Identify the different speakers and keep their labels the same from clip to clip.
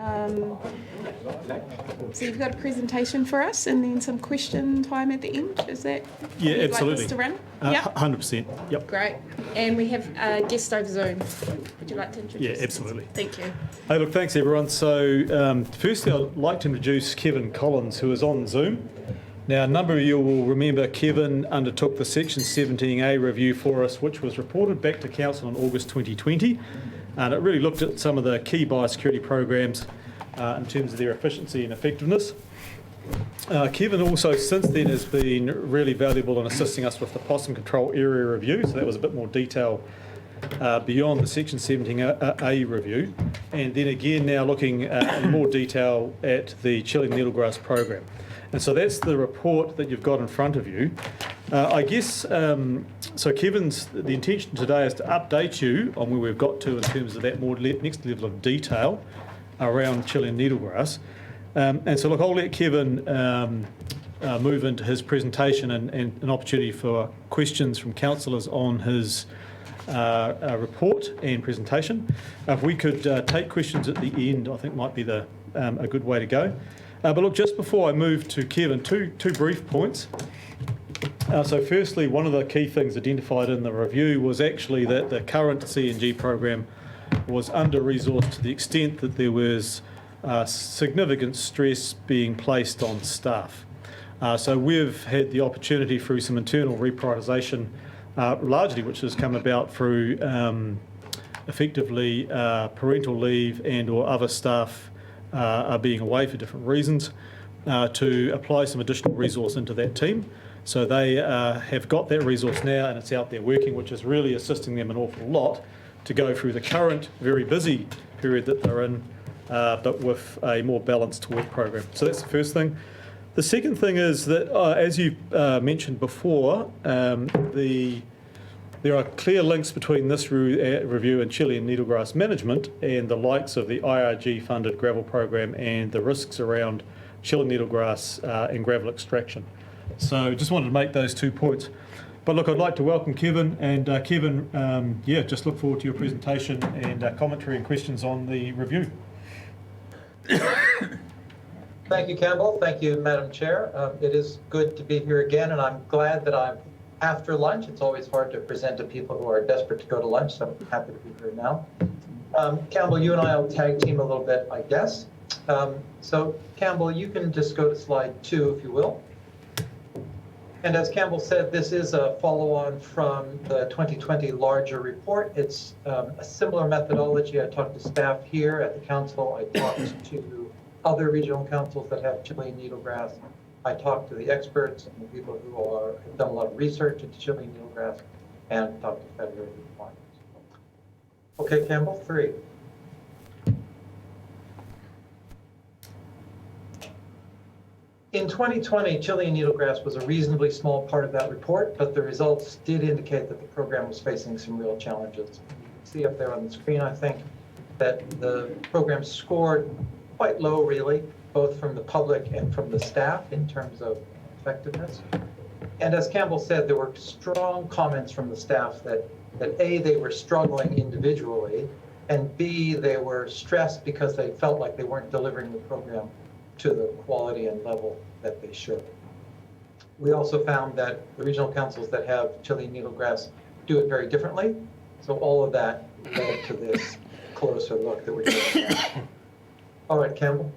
Speaker 1: So you've got a presentation for us and then some question time at the end. Is that
Speaker 2: Yeah,
Speaker 1: you'd
Speaker 2: absolutely.
Speaker 1: like us to run?
Speaker 2: Yep. 100%. Yep.
Speaker 1: Great. And we have a guest over Zoom. Would you like to introduce?
Speaker 2: Yeah, absolutely.
Speaker 1: Thank you.
Speaker 2: Hey, look, thanks everyone. So firstly, I'd like to introduce Kevin Collins, who is on Zoom. Now, a number of you will remember Kevin undertook the Section 17A review for us, which was reported back to Council in August 2020. And it really looked at some of the key biosecurity programs in terms of their efficiency and effectiveness. Kevin also since then has been really valuable in assisting us with the possum control area review, so that was a bit more detail beyond the Section 17A review, and then again now looking in more detail at the Chilean needlegrass program. And so that's the report that you've got in front of you. I guess, so Kevin's, the intention today is to update you on where we've got to in terms of that more next level of detail around Chilean needlegrass. And so look, I'll let Kevin move into his presentation and an opportunity for questions from councillors on his report and presentation. If we could take questions at the end, I think might be a good way to go. But look, just before I move to Kevin, two brief points. So firstly, one of the key things identified in the review was actually that the current CNG program was under-resourced to the extent that there was significant stress being placed on staff. So we've had the opportunity through some internal reprioritisation, largely which has come about through effectively parental leave and or other staff are being away for different reasons, to apply some additional resource into that team. So they have got that resource now and it's out there working, which is really assisting them an awful lot to go through the current very busy period that they're in, but with a more balanced work program. So that's the first thing. The second thing is that, as you mentioned before, there are clear links between this review and Chilean needlegrass management and the likes of the IRG-funded gravel program and the risks around Chilean needlegrass and gravel extraction. So just wanted to make those 2 points. But look, I'd like to welcome Kevin, and Kevin, just look forward to your presentation and commentary and questions on the review.
Speaker 3: Thank you, Campbell. Thank you, Madam Chair. It is good to be here again, and I'm glad that I'm after lunch. It's always hard to present to people who are desperate to go to lunch, so I'm happy to be here now. Campbell, you and I will tag team a little bit, I guess. So Campbell, you can just go to slide 2, if you will. And as Campbell said, this is a follow-on from the 2020 larger report. It's a similar methodology. I talked to staff here at the council. I talked to other regional councils that have Chilean needlegrass. I talked to the experts and the people who have done a lot of research into Chilean needlegrass, and talked to federated farmers. Okay, Campbell, 3. In 2020, Chilean needlegrass was a reasonably small part of that report, but the results did indicate that the program was facing some real challenges. You can see up there on the screen, I think, that the program scored quite low, really, both from the public and from the staff in terms of effectiveness. And as Campbell said, there were strong comments from the staff that A, they were struggling individually, and B, they were stressed because they felt like they weren't delivering the program to the quality and level that they should. We also found that the regional councils that have Chilean needlegrass do it very differently. So all of that led to this closer look that we're doing now. All right, Campbell.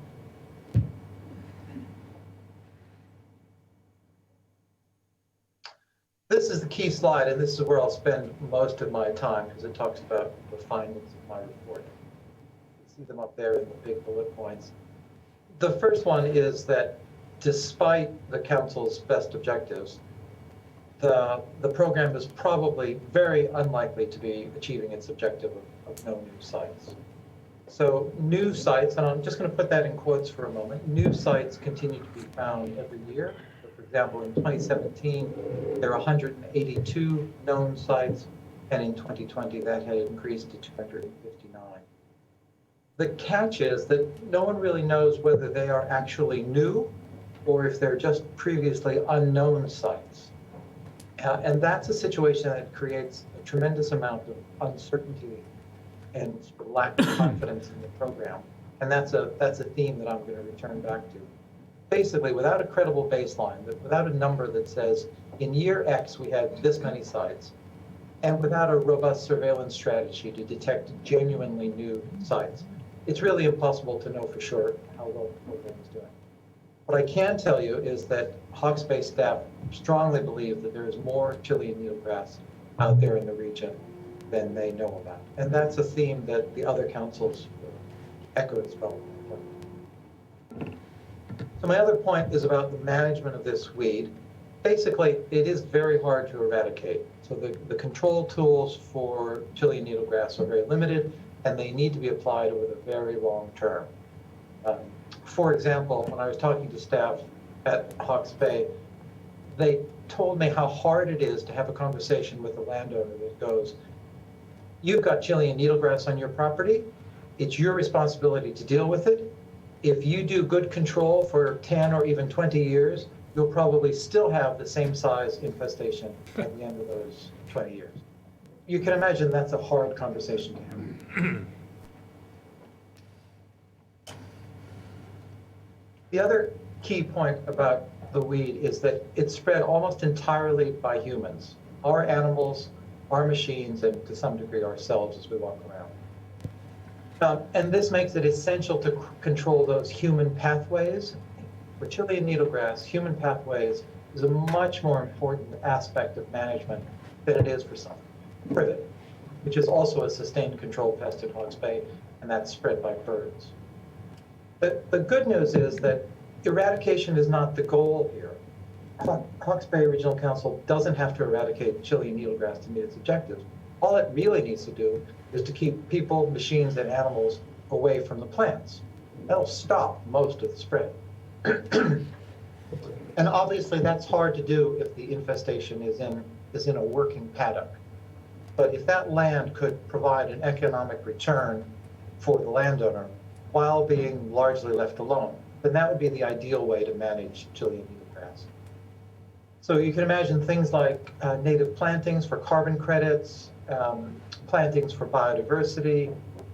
Speaker 3: This is the key slide, and this is where I'll spend most of my time because it talks about the findings of my report. You see them up there in the big bullet points. The first one is that despite the council's best objectives, the program is probably very unlikely to be achieving its objective of no new sites. So new sites, and I'm just going to put that in quotes for a moment, new sites continue to be found every year. So for example, in 2017, there were 182 known sites, and in 2020, that had increased to 259. The catch is that no one really knows whether they are actually new or if they're just previously unknown sites. And that's a situation that creates a tremendous amount of uncertainty and lack of confidence in the program. And that's a theme that I'm going to return back to. Basically, without a credible baseline, without a number that says, in year X, we had this many sites, and without a robust surveillance strategy to detect genuinely new sites, it's really impossible to know for sure how well the program is doing. What I can tell you is that Hawke's Bay staff strongly believe that there is more Chilean needlegrass out there in the region than they know about. And that's a theme that the other councils echoed as well. So my other point is about the management of this weed. Basically, it is very hard to eradicate. So the control tools for Chilean needlegrass are very limited, and they need to be applied over the very long term. For example, when I was talking to staff at Hawke's Bay, they told me how hard it is to have a conversation with a landowner that goes, you've got Chilean needlegrass on your property, it's your responsibility to deal with it. If you do good control for 10 or even 20 years, you'll probably still have the same size infestation at the end of those 20 years. You can imagine that's a hard conversation to have. The other key point about the weed is that it's spread almost entirely by humans, our animals, our machines, and to some degree ourselves as we walk around. And this makes it essential to control those human pathways. For Chilean needlegrass, human pathways is a much more important aspect of management than it is for some privet, which is also a sustained control pest at Hawke's Bay, and that's spread by birds. The good news is that eradication is not the goal here. Hawke's Bay Regional Council doesn't have to eradicate Chilean needlegrass to meet its objectives. All it really needs to do is to keep people, machines, and animals away from the plants. That'll stop most of the spread. And obviously that's hard to do if the infestation is in a working paddock. But if that land could provide an economic return for the landowner while being largely left alone, then that would be the ideal way to manage Chilean needlegrass. So you can imagine things like native plantings for carbon credits, plantings for biodiversity,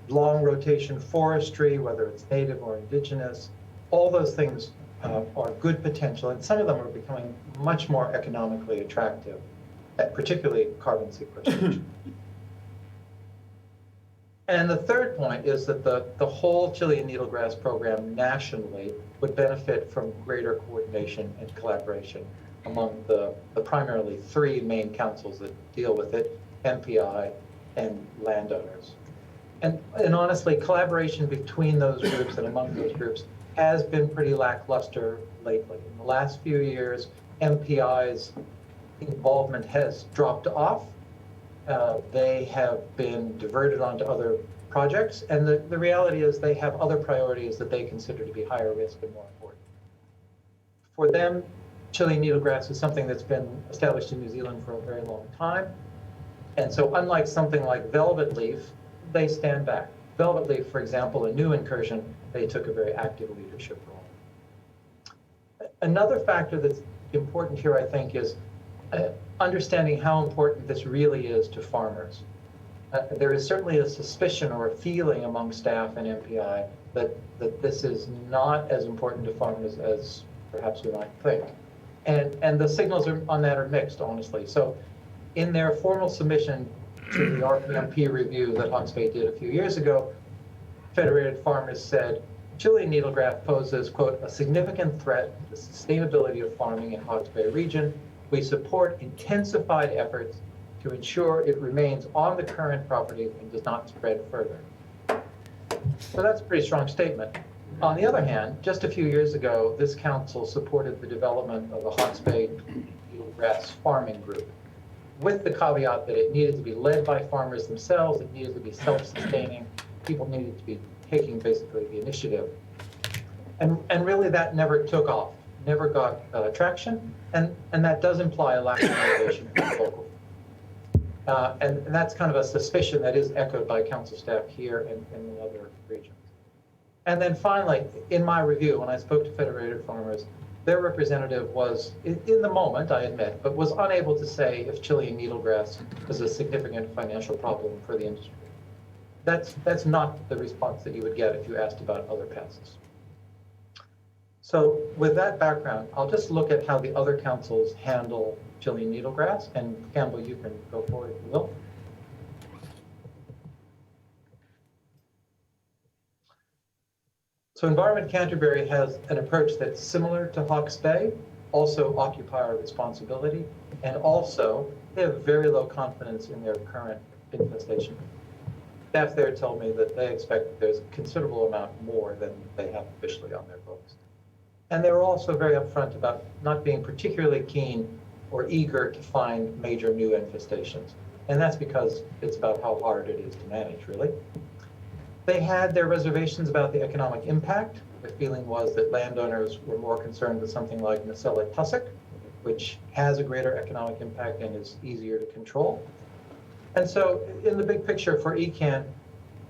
Speaker 3: long rotation forestry, whether it's native or indigenous. All those things are good potential, and some of them are becoming much more economically attractive, particularly carbon sequestration. And the third point is that the whole Chilean needlegrass program nationally would benefit from greater coordination and collaboration among the primarily three main councils that deal with it, MPI and landowners. And honestly, collaboration between those groups and among those groups has been pretty lackluster lately. In the last few years, MPI's involvement has dropped off. They have been diverted onto other projects, and the reality is they have other priorities that they consider to be higher risk and more important. For them, Chilean needlegrass is something that's been established in New Zealand for a very long time, and so unlike something like velvet leaf, they stand back. Velvet leaf, for example, a new incursion, they took a very active leadership role. Another factor that's important here, I think, is understanding how important this really is to farmers. There is certainly a suspicion or a feeling among staff and MPI that this is not as important to farmers as perhaps we might think. And the signals on that are mixed, honestly. So in their formal submission to the RPMP review that Hawke's Bay did a few years ago, Federated Farmers said, Chilean needlegrass poses, quote, a significant threat to the sustainability of farming in Hawke's Bay region. We support intensified efforts to ensure it remains on the current property and does not spread further. So that's a pretty strong statement. On the other hand, just a few years ago, this council supported the development of a Hawke's Bay needlegrass farming group, with the caveat that it needed to be led by farmers themselves, it needed to be self-sustaining, people needed to be taking basically the initiative. And really that never took off, never got traction, and that does imply a lack of motivation from the local. And that's kind of a suspicion that is echoed by council staff here and in the other regions. And then finally, in my review, when I spoke to Federated Farmers, their representative was, in the moment, I admit, but was unable to say if Chilean needlegrass was a significant financial problem for the industry. that's not the response that you would get if you asked about other pests. So with that background, I'll just look at how the other councils handle Chilean needlegrass, and Campbell, you can go forward if you will. So Environment Canterbury has an approach that's similar to Hawke's Bay, also occupier responsibility, and also they have very low confidence in their current infestation. Staff there tell me that they expect that there's a considerable amount more than they have officially on their books. And they were also very upfront about not being particularly keen or eager to find major new infestations. And that's because it's about how hard it is to manage, really. They had their reservations about the economic impact. The feeling was that landowners were more concerned with something like Nacella tussock, which has a greater economic impact and is easier to control. And so in the big picture for ECAN,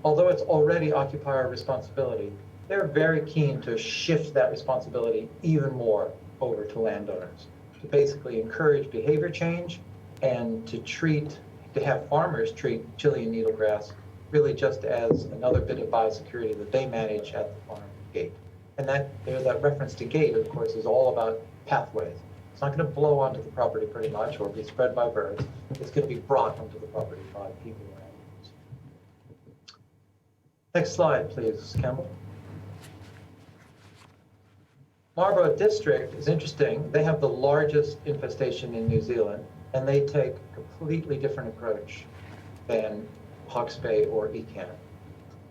Speaker 3: although it's already occupier responsibility, they're very keen to shift that responsibility even more over to landowners, to basically encourage behavior change and to have farmers treat Chilean needlegrass really just as another bit of biosecurity that they manage at the farm gate. And that reference to gate, of course, is all about pathways. It's not going to blow onto the property pretty much or be spread by birds. It's going to be brought onto the property by people or animals. Next slide, please, Campbell. Marlboro District is interesting. They have the largest infestation in New Zealand, and they take a completely different approach than Hawke's Bay or ECAN.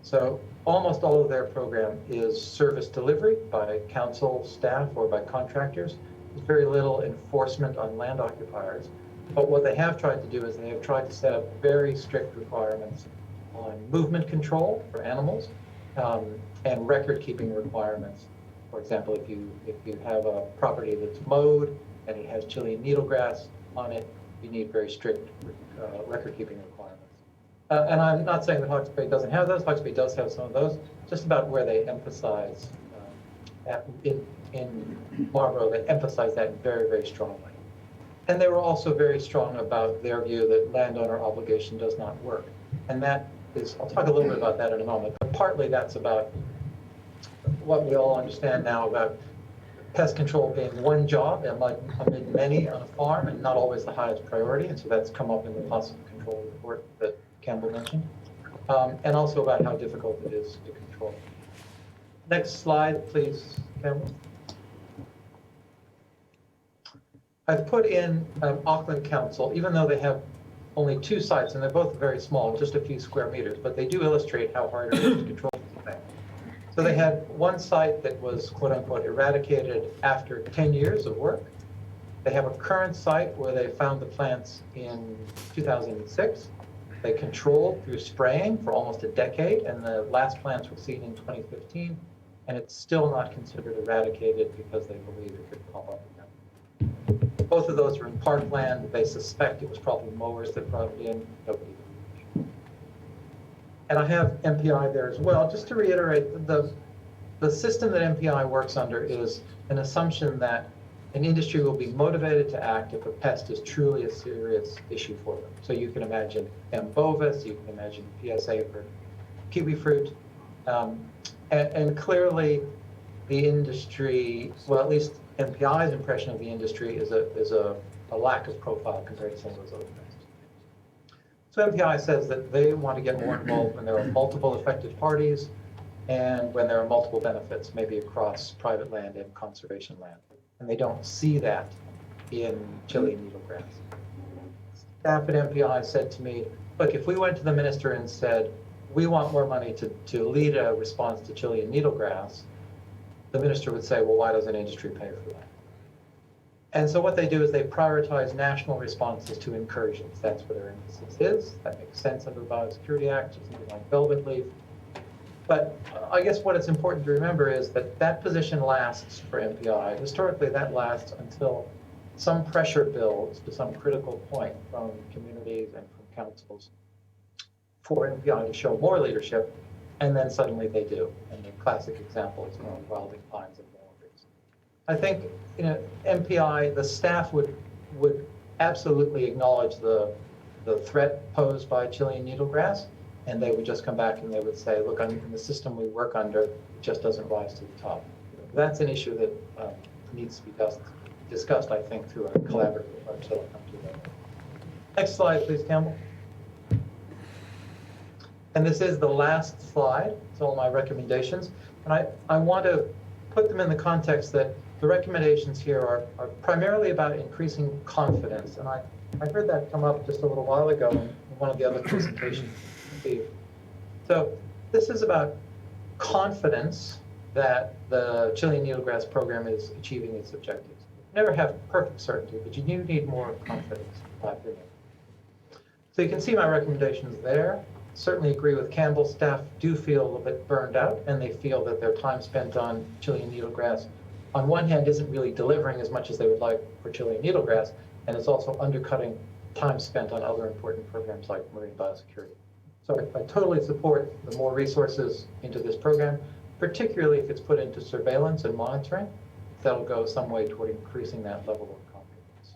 Speaker 3: So almost all of their program is service delivery by council staff or by contractors. There's very little enforcement on land occupiers. But what they have tried to do is they have tried to set up very strict requirements on movement control for animals and record-keeping requirements. For example, if you have a property that's mowed and it has Chilean needlegrass on it, you need very strict record-keeping requirements. And I'm not saying that Hawke's Bay doesn't have those. Hawke's Bay does have some of those, just about where they emphasize, in Marlboro, they emphasize that very, very strongly. And they were also very strong about their view that landowner obligation does not work. And that is, I'll talk a little bit about that in a moment, but partly that's about what we all understand now about pest control being one job and like amid many on a farm and not always the highest priority. And so that's come up in the possible control report that Campbell mentioned, and also about how difficult it is to control. Next slide, please, Campbell. I've put in Auckland Council, even though they have only 2 sites, and they're both very small, just a few square meters, but they do illustrate how hard it is to control the thing. So they had one site that was, quote unquote, eradicated after 10 years of work. They have a current site where they found the plants in 2006. They controlled through spraying for almost a decade, and the last plants were seen in 2015, and it's still not considered eradicated because they believe it could pop up again. Both of those are in parkland. They suspect it was probably mowers that brought it in. Nobody knows. And I have MPI there as well. Just to reiterate, the system that MPI works under is an assumption that an industry will be motivated to act if a pest is truly a serious issue for them. So you can imagine M. bovis, you can imagine PSA for kiwi fruit, and clearly the industry, well, at least MPI's impression of the industry is a lack of profile compared to some of those other pests. So MPI says that they want to get more involved when there are multiple affected parties and when there are multiple benefits, maybe across private land and conservation land. And they don't see that in Chilean needlegrass. Staff at MPI said to me, look, if we went to the minister and said, we want more money to lead a response to Chilean needlegrass, the minister would say, well, why doesn't industry pay for that? And so what they do is they prioritize national responses to incursions. That's where their emphasis is. That makes sense under the Biosecurity Act, or something like velvet leaf. But I guess what it's important to remember is that that position lasts for MPI. Historically, that lasts until some pressure builds to some critical point from communities and from councils for MPI to show more leadership, and then suddenly they do. And the classic example is from wilding pines and mulberries. I think, MPI, the staff would absolutely acknowledge the threat posed by Chilean needlegrass, and they would just come back and they would say, look, in the system we work under, it just doesn't rise to the top. That's an issue that needs to be discussed, I think, through a collaborative approach that I'll come to later. Next slide, please, Campbell. And this is the last slide. It's all my recommendations. And I want to put them in the context that the recommendations here are primarily about increasing confidence. And I heard that come up just a little while ago in one of the other presentations. So this is about confidence that the Chilean needlegrass program is achieving its objectives. You never have perfect certainty, but you do need more confidence, in my opinion. So you can see my recommendations there. Certainly agree with Campbell. Staff do feel a little bit burned out, and they feel that their time spent on Chilean needlegrass, on one hand, isn't really delivering as much as they would like for Chilean needlegrass, and it's also undercutting time spent on other important programs like marine biosecurity. So I totally support the more resources into this program, particularly if it's put into surveillance and monitoring. That'll go some way toward increasing that level of confidence.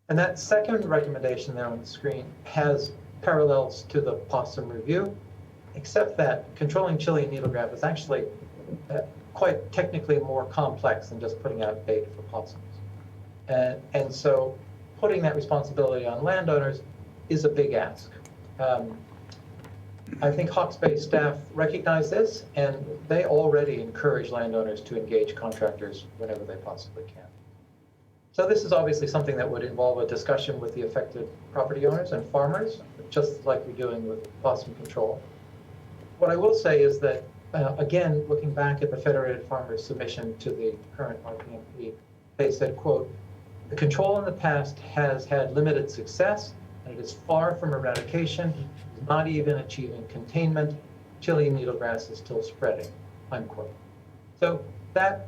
Speaker 3: And that second recommendation there on the screen has parallels to the possum review, except that controlling Chilean needlegrass is actually quite technically more complex than just putting out bait for possums. And so putting that responsibility on landowners is a big ask. I think Hawke's Bay staff recognize this, and they already encourage landowners to engage contractors whenever they possibly can. So this is obviously something that would involve a discussion with the affected property owners and farmers, just like we're doing with possum control. What I will say is that, again, looking back at the Federated Farmers submission to the current RPMP, they said, quote, "The control in the past has had limited success, and it is far from eradication, not even achieving containment. Chilean needlegrass is still spreading," unquote. So that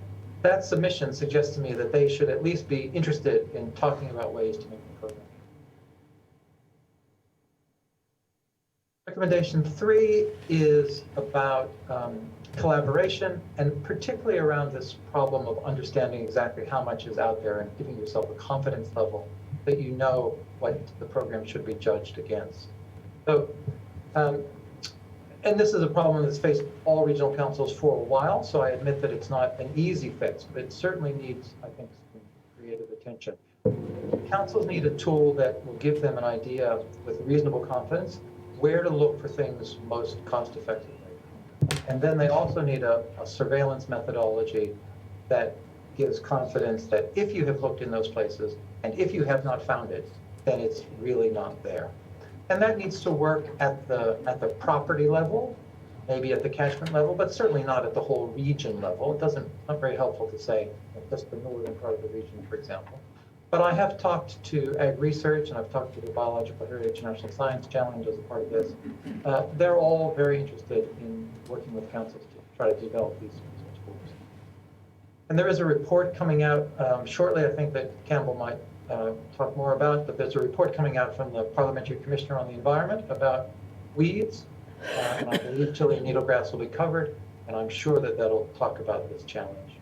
Speaker 3: submission suggests to me that they should at least be interested in talking about ways to make the program. Recommendation 3 is about collaboration, and particularly around this problem of understanding exactly how much is out there and giving yourself a confidence level that you know what the program should be judged against. So, and this is a problem that's faced all regional councils for a while, so I admit that it's not an easy fix, but it certainly needs, I think, some creative attention. Councils need a tool that will give them an idea with reasonable confidence where to look for things most cost effectively. And then they also need a surveillance methodology that gives confidence that if you have looked in those places and if you have not found it, then it's really not there. And that needs to work at the property level, maybe at the catchment level, but certainly not at the whole region level. It's not very helpful to say just the northern part of the region, for example. But I have talked to Ag Research, and I've talked to the Biological Heritage National Science Challenge as a part of this. They're all very interested in working with councils to try to develop these tools. And there is a report coming out shortly, I think that Campbell might talk more about, but there's a report coming out from the Parliamentary Commissioner on the Environment about weeds, and I believe Chilean needlegrass will be covered, and I'm sure that that'll talk about this challenge.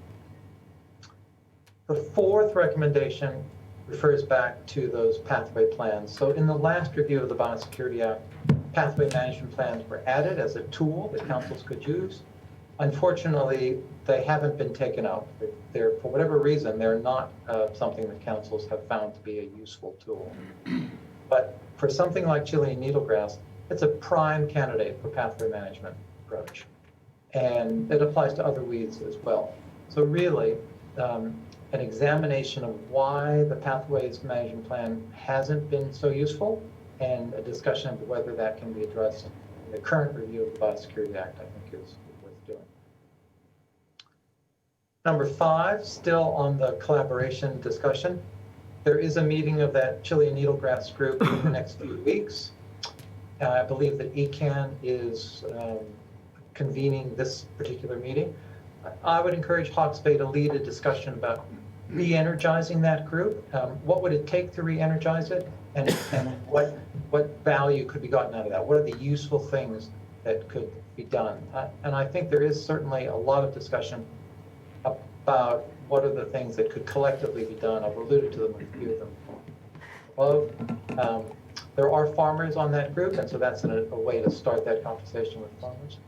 Speaker 3: The fourth recommendation refers back to those pathway plans. So in the last review of the Biosecurity Act, pathway management plans were added as a tool that councils could use. Unfortunately, they haven't been taken up. For whatever reason, they're not something that councils have found to be a useful tool. But for something like Chilean needlegrass, it's a prime candidate for pathway management approach. And it applies to other weeds as well. So really, an examination of why the pathways management plan hasn't been so useful, and a discussion of whether that can be addressed in the current review of the Biosecurity Act, I think is worth doing. Number 5, still on the collaboration discussion, there is a meeting of that Chilean needlegrass group in the next few weeks. I believe that ECAN is convening this particular meeting. I would encourage Hawke's Bay to lead a discussion about re-energizing that group. What would it take to re-energize it, and what value could be gotten out of that? What are the useful things that could be done? And I think there is certainly a lot of discussion about what are the things that could collectively be done. I've alluded to them, a few of them above. There are farmers on that group, and so that's a way to start that conversation with farmers.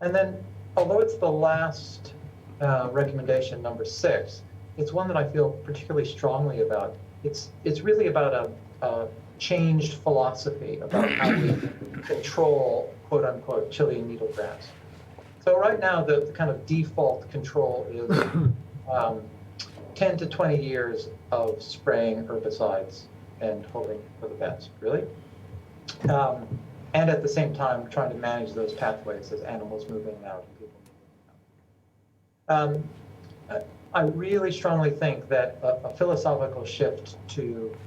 Speaker 3: And then, although it's the last recommendation, number 6, it's one that I feel particularly strongly about. It's really about a changed philosophy about how we control, quote unquote, Chilean needlegrass. So right now, the kind of default control is 10 to 20 years of spraying herbicides and hoping for the best, really. And at the same time, trying to manage those pathways as animals move in and out and people move in and out. I really strongly think that a philosophical shift to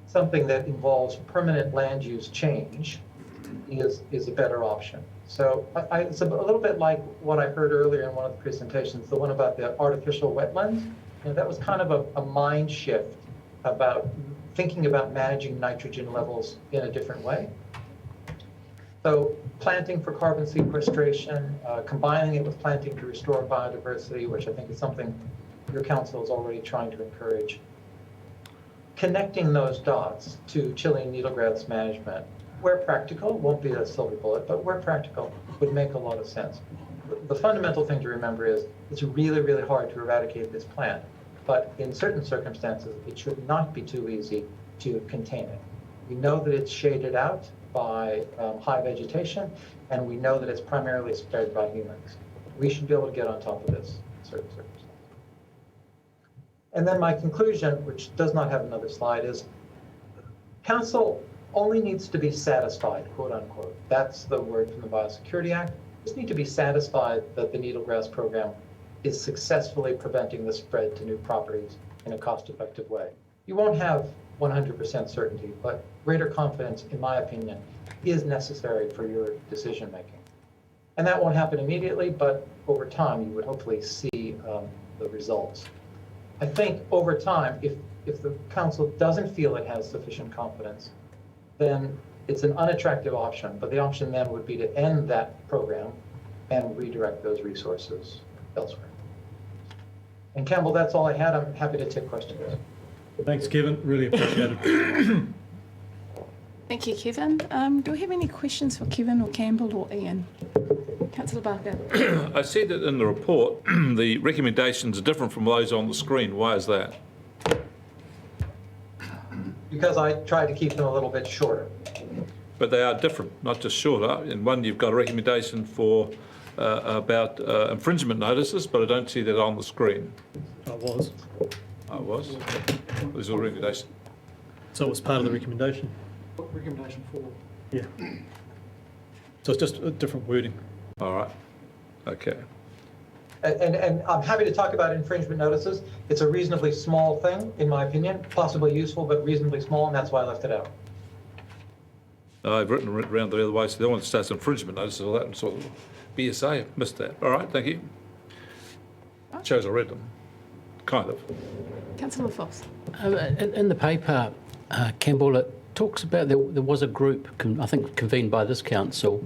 Speaker 3: something that involves permanent land use change is a better option. So it's a little bit like what I heard earlier in one of the presentations, the one about the artificial wetlands. That was kind of a mind shift about thinking about managing nitrogen levels in a different way. So planting for carbon sequestration, combining it with planting to restore biodiversity, which I think is something your council is already trying to encourage. Connecting those dots to Chilean needlegrass management, where practical, won't be a silver bullet, but where practical would make a lot of sense. The fundamental thing to remember is it's really, really hard to eradicate this plant, but in certain circumstances, it should not be too easy to contain it. We know that it's shaded out by high vegetation, and we know that it's primarily spread by humans. We should be able to get on top of this in certain circumstances. And then my conclusion, which does not have another slide, is council only needs to be satisfied, quote unquote. That's the word from the Biosecurity Act. Just need to be satisfied that the needlegrass program is successfully preventing the spread to new properties in a cost-effective way. You won't have 100% certainty, but greater confidence, in my opinion, is necessary for your decision-making. And that won't happen immediately, but over time, you would hopefully see the results. I think over time, if the council doesn't feel it has sufficient confidence, then it's an unattractive option, but the option then would be to end that program and redirect those resources elsewhere. And Campbell, that's all I had. I'm happy to take questions.
Speaker 2: Thanks, Kevin. Really appreciate it.
Speaker 1: Thank you, Kevin. Do we have any questions for Kevin or Campbell or Ian? Councillor Barker.
Speaker 4: I see that in the report, the recommendations are different from those on the screen. Why is that?
Speaker 3: Because I tried to keep them a little bit shorter.
Speaker 4: But they are different, not just shorter. In one, you've got a recommendation for about infringement notices, but I don't see that on the screen.
Speaker 2: I was.
Speaker 4: I was. It was a recommendation.
Speaker 2: So it was part of the recommendation?
Speaker 5: What recommendation for?
Speaker 2: Yeah. So it's just a different wording.
Speaker 4: All right. Okay.
Speaker 3: And I'm happy to talk about infringement notices. It's a reasonably small thing, in my opinion, possibly useful, but reasonably small, and that's why I left it out.
Speaker 4: I've written around the other way, so the one that starts infringement notices, all that, and sort of BSA, missed that. All right, thank you. Shows I read them, kind of.
Speaker 1: Councillor Foss.
Speaker 5: In the paper, Campbell, it talks about there was a group, I think convened by this council,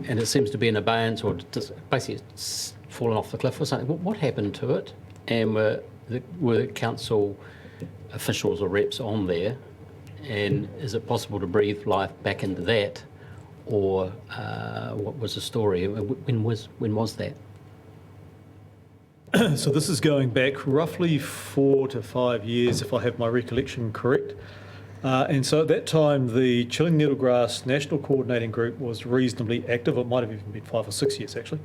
Speaker 5: and it seems to be in abeyance or just basically it's fallen off the cliff or something. What happened to it? And were council officials or reps on there? And is it possible to breathe life back into that? Or what was the story? When was that?
Speaker 2: So this is going back roughly 4 to 5 years, if I have my recollection correct. And so at that time, the Chilean Needlegrass National Coordinating Group was reasonably active. It might have even been 5 or 6 years, actually,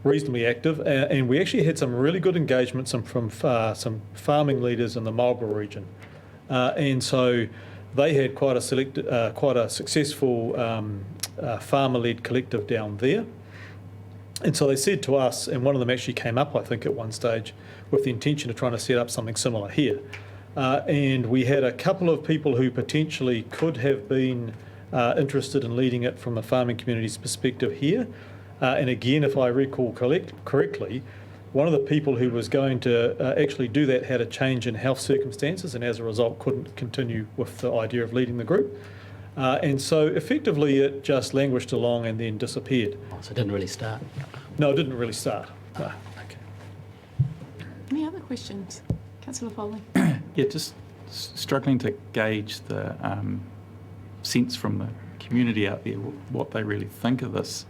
Speaker 2: reasonably active. And we actually had some really good engagement from some farming leaders in the Marlboro region. And so they had quite a successful farmer-led collective down there. And so they said to us, and one of them actually came up, I think, at one stage with the intention of trying to set up something similar here. And we had a couple of people who potentially could have been interested in leading it from a farming community's perspective here. And again, if I recall correctly, one of the people who was going to actually do that had a change in health circumstances and as a result couldn't continue with the idea of leading the group. And so effectively it just languished along and then disappeared.
Speaker 5: So it didn't really start?
Speaker 2: No, it didn't really start. No.
Speaker 5: Okay.
Speaker 1: Any other questions? Councillor Foley.
Speaker 6: Yeah, just struggling to gauge the sense from the community out there what they really think of this,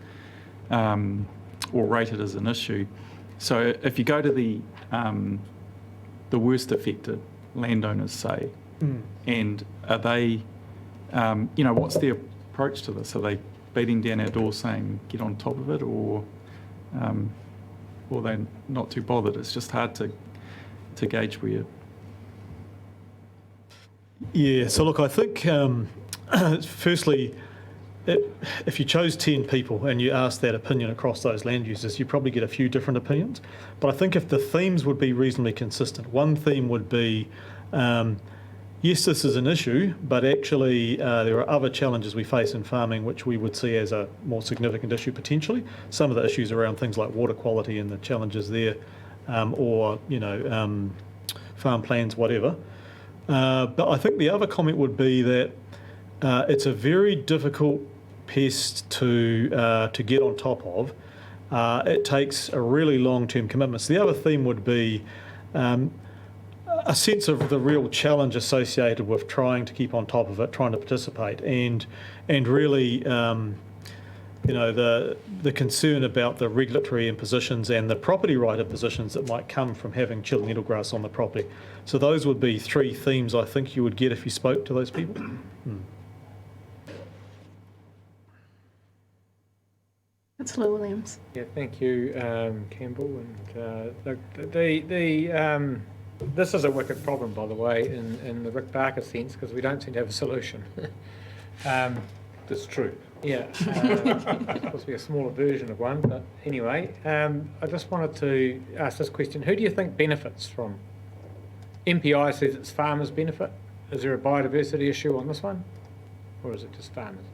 Speaker 6: or rate it as an issue. So if you go to the worst affected landowners, say, and are they, what's their approach to this? Are they beating down our door saying get on top of it, or they're not too bothered? It's just hard to gauge where.
Speaker 2: Yeah, so look, I think firstly, if you chose 10 people and you asked that opinion across those land uses, you probably get a few different opinions. But I think if the themes would be reasonably consistent, one theme would be, yes, this is an issue, but actually there are other challenges we face in farming which we would see as a more significant issue potentially. Some of the issues around things like water quality and the challenges there, or farm plans, whatever. But I think the other comment would be that it's a very difficult pest to get on top of. It takes a really long-term commitment. So the other theme would be a sense of the real challenge associated with trying to keep on top of it, trying to participate, and really the concern about the regulatory impositions and the property right impositions that might come from having Chilean needlegrass on the property. So those would be three themes I think you would get if you spoke to those people.
Speaker 1: Councillor Williams.
Speaker 7: Yeah, thank you, Campbell. And this is a wicked problem, by the way, in the Rick Barker sense, because we don't seem to have a solution.
Speaker 4: That's true.
Speaker 7: Yeah, supposed to be a smaller version of one, but anyway, I just wanted to ask this question: who do you think benefits from? MPI says it's farmers benefit. Is there a biodiversity issue on this one, or is it just farmers?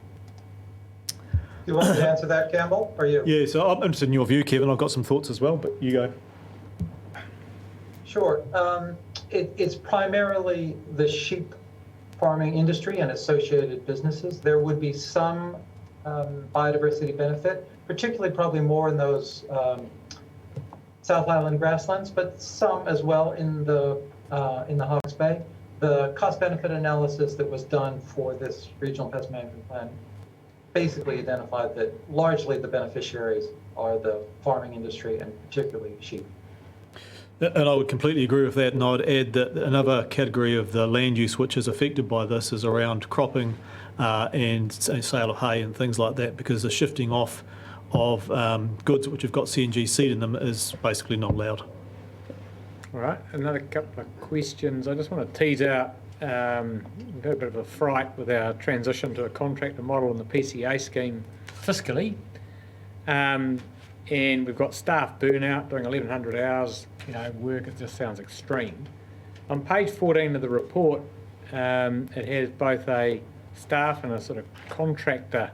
Speaker 3: You want me to answer that, Campbell, or you?
Speaker 2: Yeah, so I'm interested in your view, Kevin. I've got some thoughts as well, but you go.
Speaker 3: Sure. It's primarily the sheep farming industry and associated businesses. There would be some biodiversity benefit, particularly probably more in those South Island grasslands, but some as well in the Hawke's Bay. The cost-benefit analysis that was done for this regional pest management plan basically identified that largely the beneficiaries are the farming industry and particularly sheep.
Speaker 2: And I would completely agree with that, and I would add that another category of the land use which is affected by this is around cropping and sale of hay and things like that, because the shifting off of goods which have got CNG seed in them is basically not allowed.
Speaker 7: All right, another couple of questions. I just want to tease out, we've had a bit of a fright with our transition to a contractor model in the PCA scheme fiscally. And we've got staff burnout, doing 1,100 hours, work. It just sounds extreme. On page 14 of the report, it has both a staff and a sort of contractor,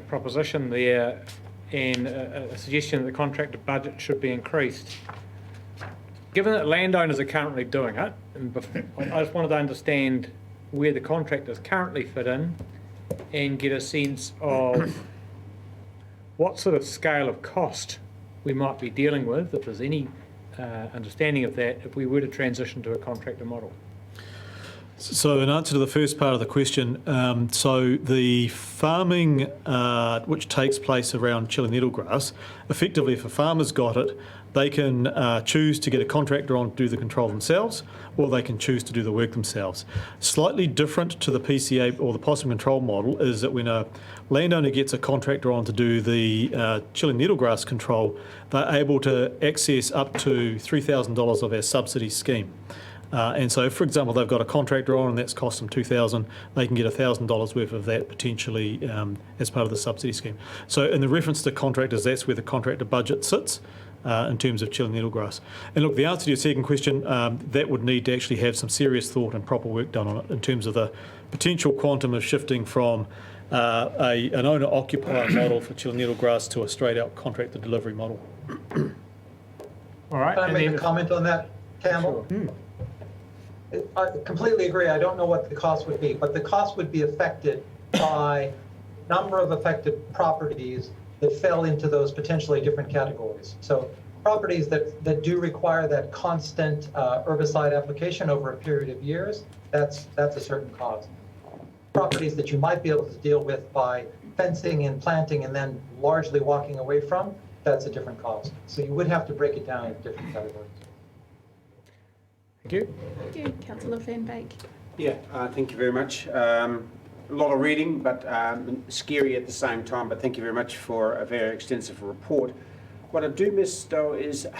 Speaker 7: proposition there, and a suggestion that the contractor budget should be increased. Given that landowners are currently doing it, and I just wanted to understand where the contractors currently fit in and get a sense of what sort of scale of cost we might be dealing with, if there's any understanding of that, if we were to transition to a contractor model.
Speaker 2: So in answer to the first part of the question, so the farming which takes place around Chilean needlegrass, effectively if a farmer's got it, they can choose to get a contractor on to do the control themselves, or they can choose to do the work themselves. Slightly different to the PCA or the possum control model is that when a landowner gets a contractor on to do the Chilean needlegrass control, they're able to access up to $3,000 of our subsidy scheme. And so, for example, they've got a contractor on and that's cost them $2,000, they can get $1,000 worth of that potentially as part of the subsidy scheme. So in the reference to contractors, that's where the contractor budget sits in terms of Chilean needlegrass. And look, the answer to your second question, that would need to actually have some serious thought and proper work done on it in terms of the potential quantum of shifting from an owner-occupier model for Chilean needlegrass to a straight-out contractor delivery model.
Speaker 7: All right.
Speaker 3: Can I make a comment on that, Campbell?
Speaker 7: Sure.
Speaker 3: I completely agree. I don't know what the cost would be, but the cost would be affected by number of affected properties that fell into those potentially different categories. So properties that do require that constant herbicide application over a period of years, that's a certain cost. Properties that you might be able to deal with by fencing and planting and then largely walking away from, that's a different cost. So you would have to break it down into different categories.
Speaker 7: Thank you.
Speaker 1: Thank you, Councillor Van Beek.
Speaker 8: Yeah, thank you very much. A lot of reading, but scary at the same time. But thank you very much for a very extensive report. What I do miss, though, is a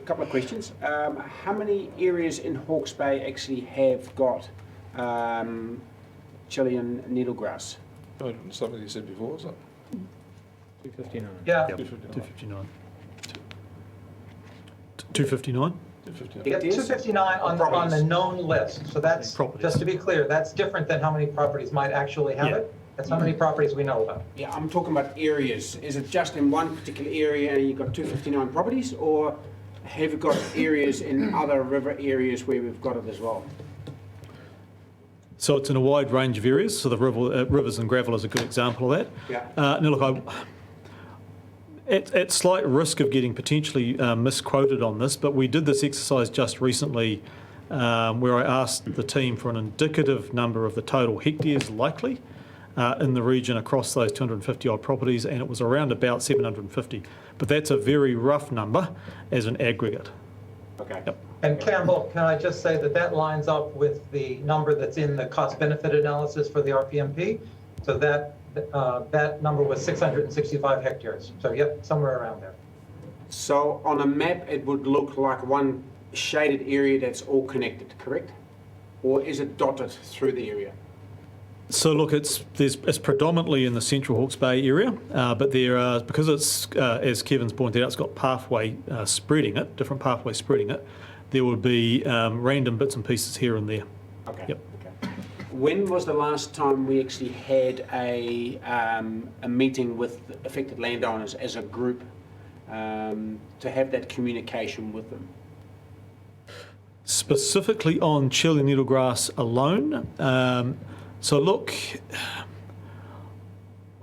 Speaker 8: couple of questions. How many areas in Hawke's Bay actually have got Chilean needlegrass?
Speaker 4: Oh, something you said before, wasn't it?
Speaker 7: 259.
Speaker 3: Yeah.
Speaker 2: 259. 259?
Speaker 3: Yeah, 259 on the known list. So that's,
Speaker 2: Properties.
Speaker 3: just to be clear, that's different than how many properties might actually have
Speaker 2: Yeah.
Speaker 3: it. That's how many properties we know about.
Speaker 8: Yeah, I'm talking about areas. Is it just in one particular area and you've got 259 properties, or have you got areas in other river areas where we've got it as well?
Speaker 2: So it's in a wide range of areas. So the rivers and gravel is a good example of that.
Speaker 8: Yeah.
Speaker 2: Now, look, at slight risk of getting potentially misquoted on this, but we did this exercise just recently where I asked the team for an indicative number of the total hectares likely in the region across those 250 odd properties, and it was around about 750. But that's a very rough number as an aggregate.
Speaker 8: Okay.
Speaker 2: Yep.
Speaker 3: And Campbell, can I just say that that lines up with the number that's in the cost-benefit analysis for the RPMP? So that number was 665 hectares. So yep, somewhere around there.
Speaker 8: So on a map, it would look like one shaded area that's all connected, correct? Or is it dotted through the area?
Speaker 2: So look, it's predominantly in the central Hawke's Bay area, but there are, because it's, as Kevin's pointed out, it's got pathway spreading it, different pathways spreading it, there would be random bits and pieces here and there.
Speaker 8: Okay.
Speaker 2: Yep.
Speaker 8: Okay. When was the last time we actually had a meeting with affected landowners as a group to have that communication with them?
Speaker 2: Specifically on Chilean needlegrass alone, so look,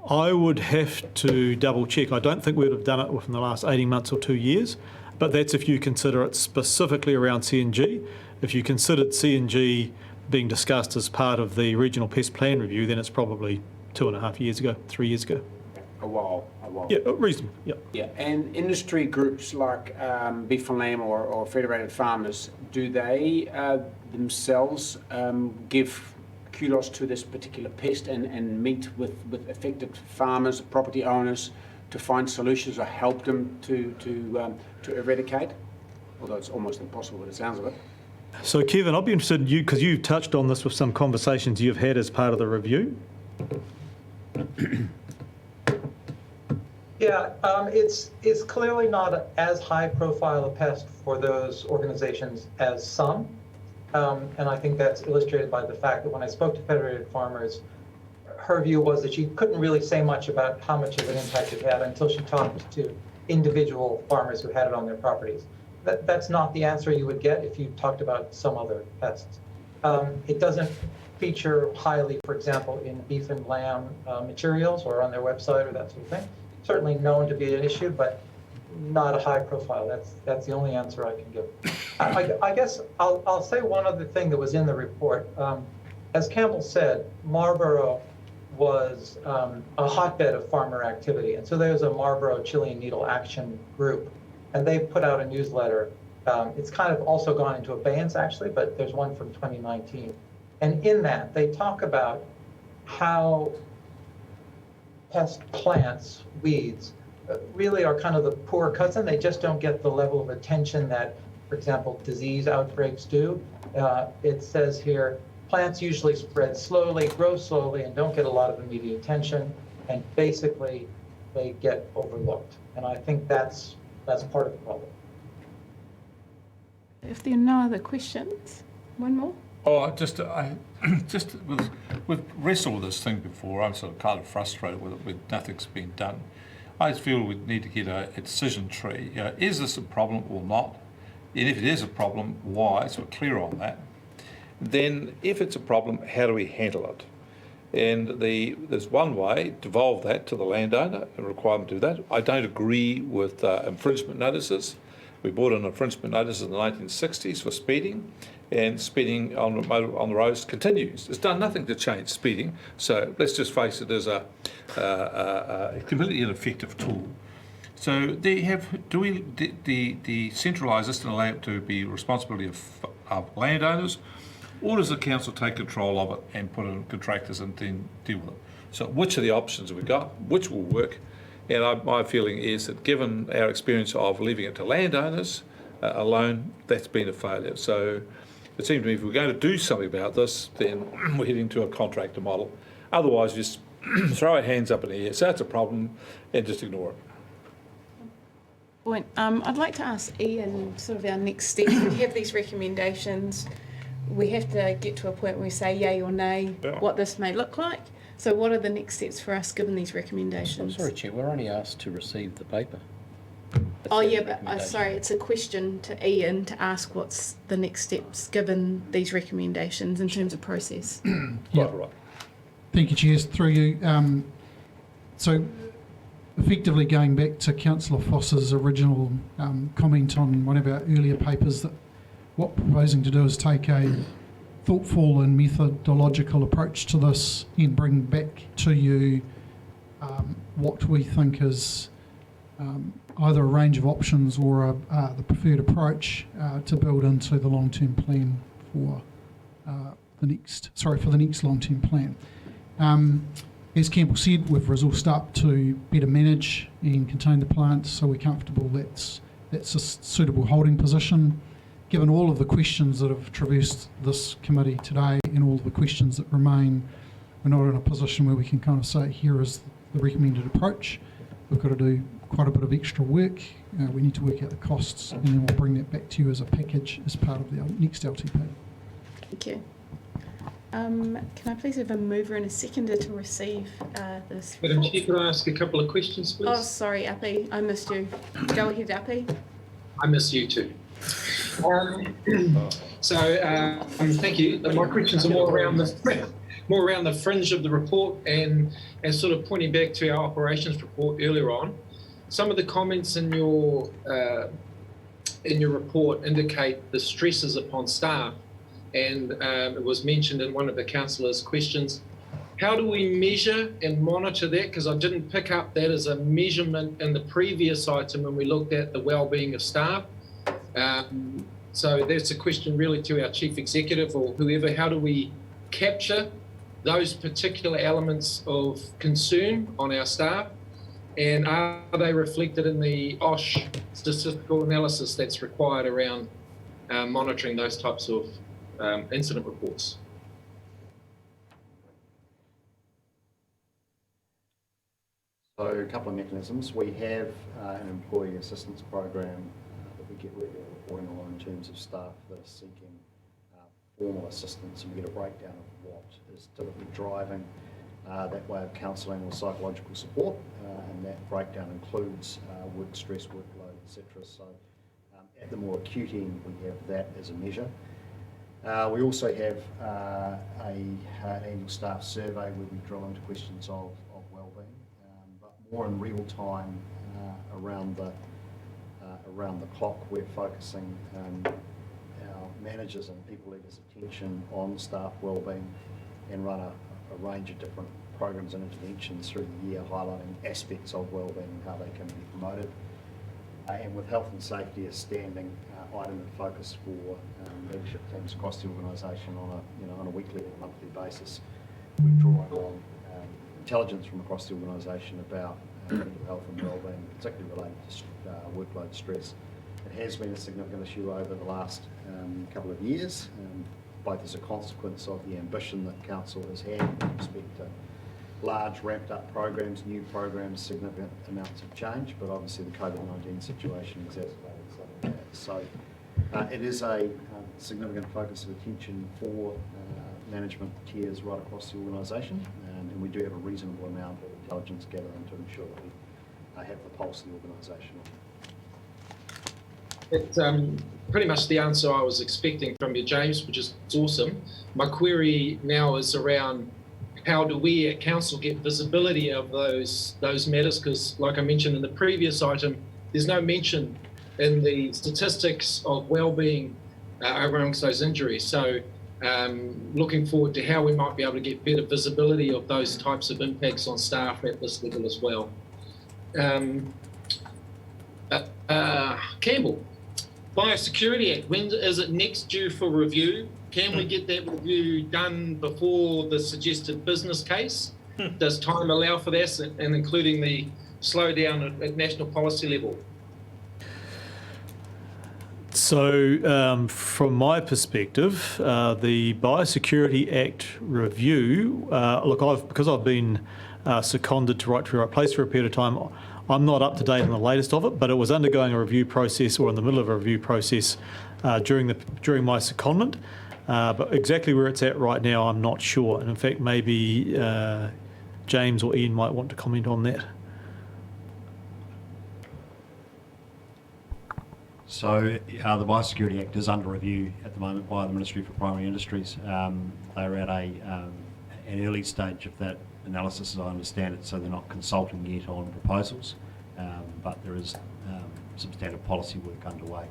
Speaker 2: I would have to double check. I don't think we would have done it within the last 18 months or 2 years, but that's if you consider it specifically around CNG. If you considered CNG being discussed as part of the regional pest plan review, then it's probably 2.5 years ago, 3 years ago.
Speaker 8: A while.
Speaker 2: Yeah, reasonable, yeah.
Speaker 8: Yeah, and industry groups like Beef and Lamb or Federated Farmers, do they themselves give kudos to this particular pest and meet with affected farmers, property owners, to find solutions or help them to eradicate? Although it's almost impossible by the sounds of it.
Speaker 2: So Kevin, I'd be interested in you, because you've touched on this with some conversations you've had as part of the review.
Speaker 3: Yeah, it's clearly not as high profile a pest for those organizations as some. And I think that's illustrated by the fact that when I spoke to Federated Farmers, her view was that she couldn't really say much about how much of an impact it had until she talked to individual farmers who had it on their properties. That's not the answer you would get if you talked about some other pests. It doesn't feature highly, for example, in beef and lamb materials or on their website or that sort of thing. Certainly known to be an issue, but not a high profile. That's the only answer I can give. I guess I'll say one other thing that was in the report. As Campbell said, Marlboro was a hotbed of farmer activity. And so there's a Marlboro Chilean Needle Action group, and they put out a newsletter. It's kind of also gone into abeyance, actually, but there's one from 2019. And in that, they talk about how pest plants, weeds, really are kind of the poor cousin. They just don't get the level of attention that, for example, disease outbreaks do. It says here, plants usually spread slowly, grow slowly, and don't get a lot of immediate attention. And basically, they get overlooked. And I think that's part of the problem.
Speaker 1: If there are no other questions, one more.
Speaker 4: Oh, I we've wrestled with this thing before. I'm sort of kind of frustrated with it, with nothing's been done. I just feel we need to get a decision tree. You know, is this a problem or not? And if it is a problem, why? So we're clear on that. Then, if it's a problem, how do we handle it? And there's one way, devolve that to the landowner and require them to do that. I don't agree with infringement notices. We brought in infringement notices in the 1960s for speeding, and speeding on the roads continues. It's done nothing to change speeding, so let's just face it as a completely ineffective tool. So do we decentralise this and allow it to be responsibility of landowners, or does the council take control of it and put in contractors and then deal with it? So which of the options have we got, which will work? And my feeling is that given our experience of leaving it to landowners alone, that's been a failure. So it seems to me if we're going to do something about this, then we're heading to a contractor model. Otherwise, just throw our hands up in the air, say it's a problem, and just ignore it.
Speaker 1: Point. I'd like to ask Ian sort of our next step. We have these recommendations. We have to get to a point where we say yay or nay what this may look like. So what are the next steps for us given these recommendations?
Speaker 5: Sorry, Chair, we're only asked to receive the paper.
Speaker 1: Oh yeah, but sorry, it's a question to Ian to ask what's the next steps given these recommendations in terms of process.
Speaker 9: Yeah.
Speaker 4: Right.
Speaker 9: Thank you, Chairs. Through you. So effectively going back to Councillor Foss's original comment on one of our earlier papers, that what we're proposing to do is take a thoughtful and methodological approach to this and bring back to you what we think is either a range of options or the preferred approach to build into the long-term plan for the next long-term plan. As Campbell said, we've resourced up to better manage and contain the plant, so we're comfortable that's a suitable holding position. Given all of the questions that have traversed this committee today and all of the questions that remain, we're not in a position where we can kind of say, here is the recommended approach. We've got to do quite a bit of extra work. We need to work out the costs, and then we'll bring that back to you as a package as part of the next LTP.
Speaker 1: Thank you. Can I please have a mover and a seconder to receive this report?
Speaker 10: Madam Chair, could I ask a couple of questions, please?
Speaker 1: Oh, sorry, Appy, I missed you. Go ahead, Appy.
Speaker 10: I miss you too. Thank you. My questions are more around the fringe of the report and sort of pointing back to our operations report earlier on. Some of the comments in your report indicate the stresses upon staff, and it was mentioned in one of the councillors' questions. How do we measure and monitor that? Because I didn't pick up that as a measurement in the previous item when we looked at the well-being of staff. So that's a question really to our chief executive or whoever. How do we capture those particular elements of concern on our staff, and are they reflected in the OSH statistical analysis that's required around monitoring those types of incident reports?
Speaker 11: So a couple of mechanisms. We have an employee assistance program that we get regular reporting on in terms of staff that are seeking formal assistance, and we get a breakdown of what is typically driving that way of counselling or psychological support, and that breakdown includes work stress, workload, etc. So at the more acute end, we have that as a measure. We also have an annual staff survey where we drill into questions of wellbeing, but more in real time around the clock. We're focusing our managers and people leaders' attention on staff wellbeing and run a range of different programs and interventions through the year highlighting aspects of wellbeing and how they can be promoted. And with health and safety a standing item of focus for leadership teams across the organisation on a weekly or monthly basis. We draw on intelligence from across the organisation about mental health and wellbeing, particularly related to workload stress. It has been a significant issue over the last couple of years, both as a consequence of the ambition that Council has had with respect to large ramped up programs, new programs, significant amounts of change, but obviously the COVID-19 situation exacerbated some of that. So it is a significant focus of attention for management tiers right across the organisation, and we do have a reasonable amount of intelligence gathering to ensure that we have the pulse of the organisation.
Speaker 10: It's pretty much the answer I was expecting from you, James, which is awesome. My query now is around how do we at Council get visibility of those matters? Because like I mentioned in the previous item, there's no mention in the statistics of well-being amongst those injuries. So looking forward to how we might be able to get better visibility of those types of impacts on staff at this level as well. Campbell, Biosecurity Act, when is it next due for review? Can we get that review done before the suggested business case? Does time allow for this, and including the slowdown at national policy level?
Speaker 2: So, from my perspective, the Biosecurity Act review, because I've been seconded to Right to Right Place for a period of time, I'm not up to date on the latest of it, but it was undergoing a review process, or in the middle of a review process during my secondment. But exactly where it's at right now, I'm not sure. And in fact, maybe James or Ian might want to comment on that.
Speaker 12: So the Biosecurity Act is under review at the moment by the Ministry for Primary Industries. They're at an early stage of that analysis, as I understand it, so they're not consulting yet on proposals, but there is substantive policy work underway.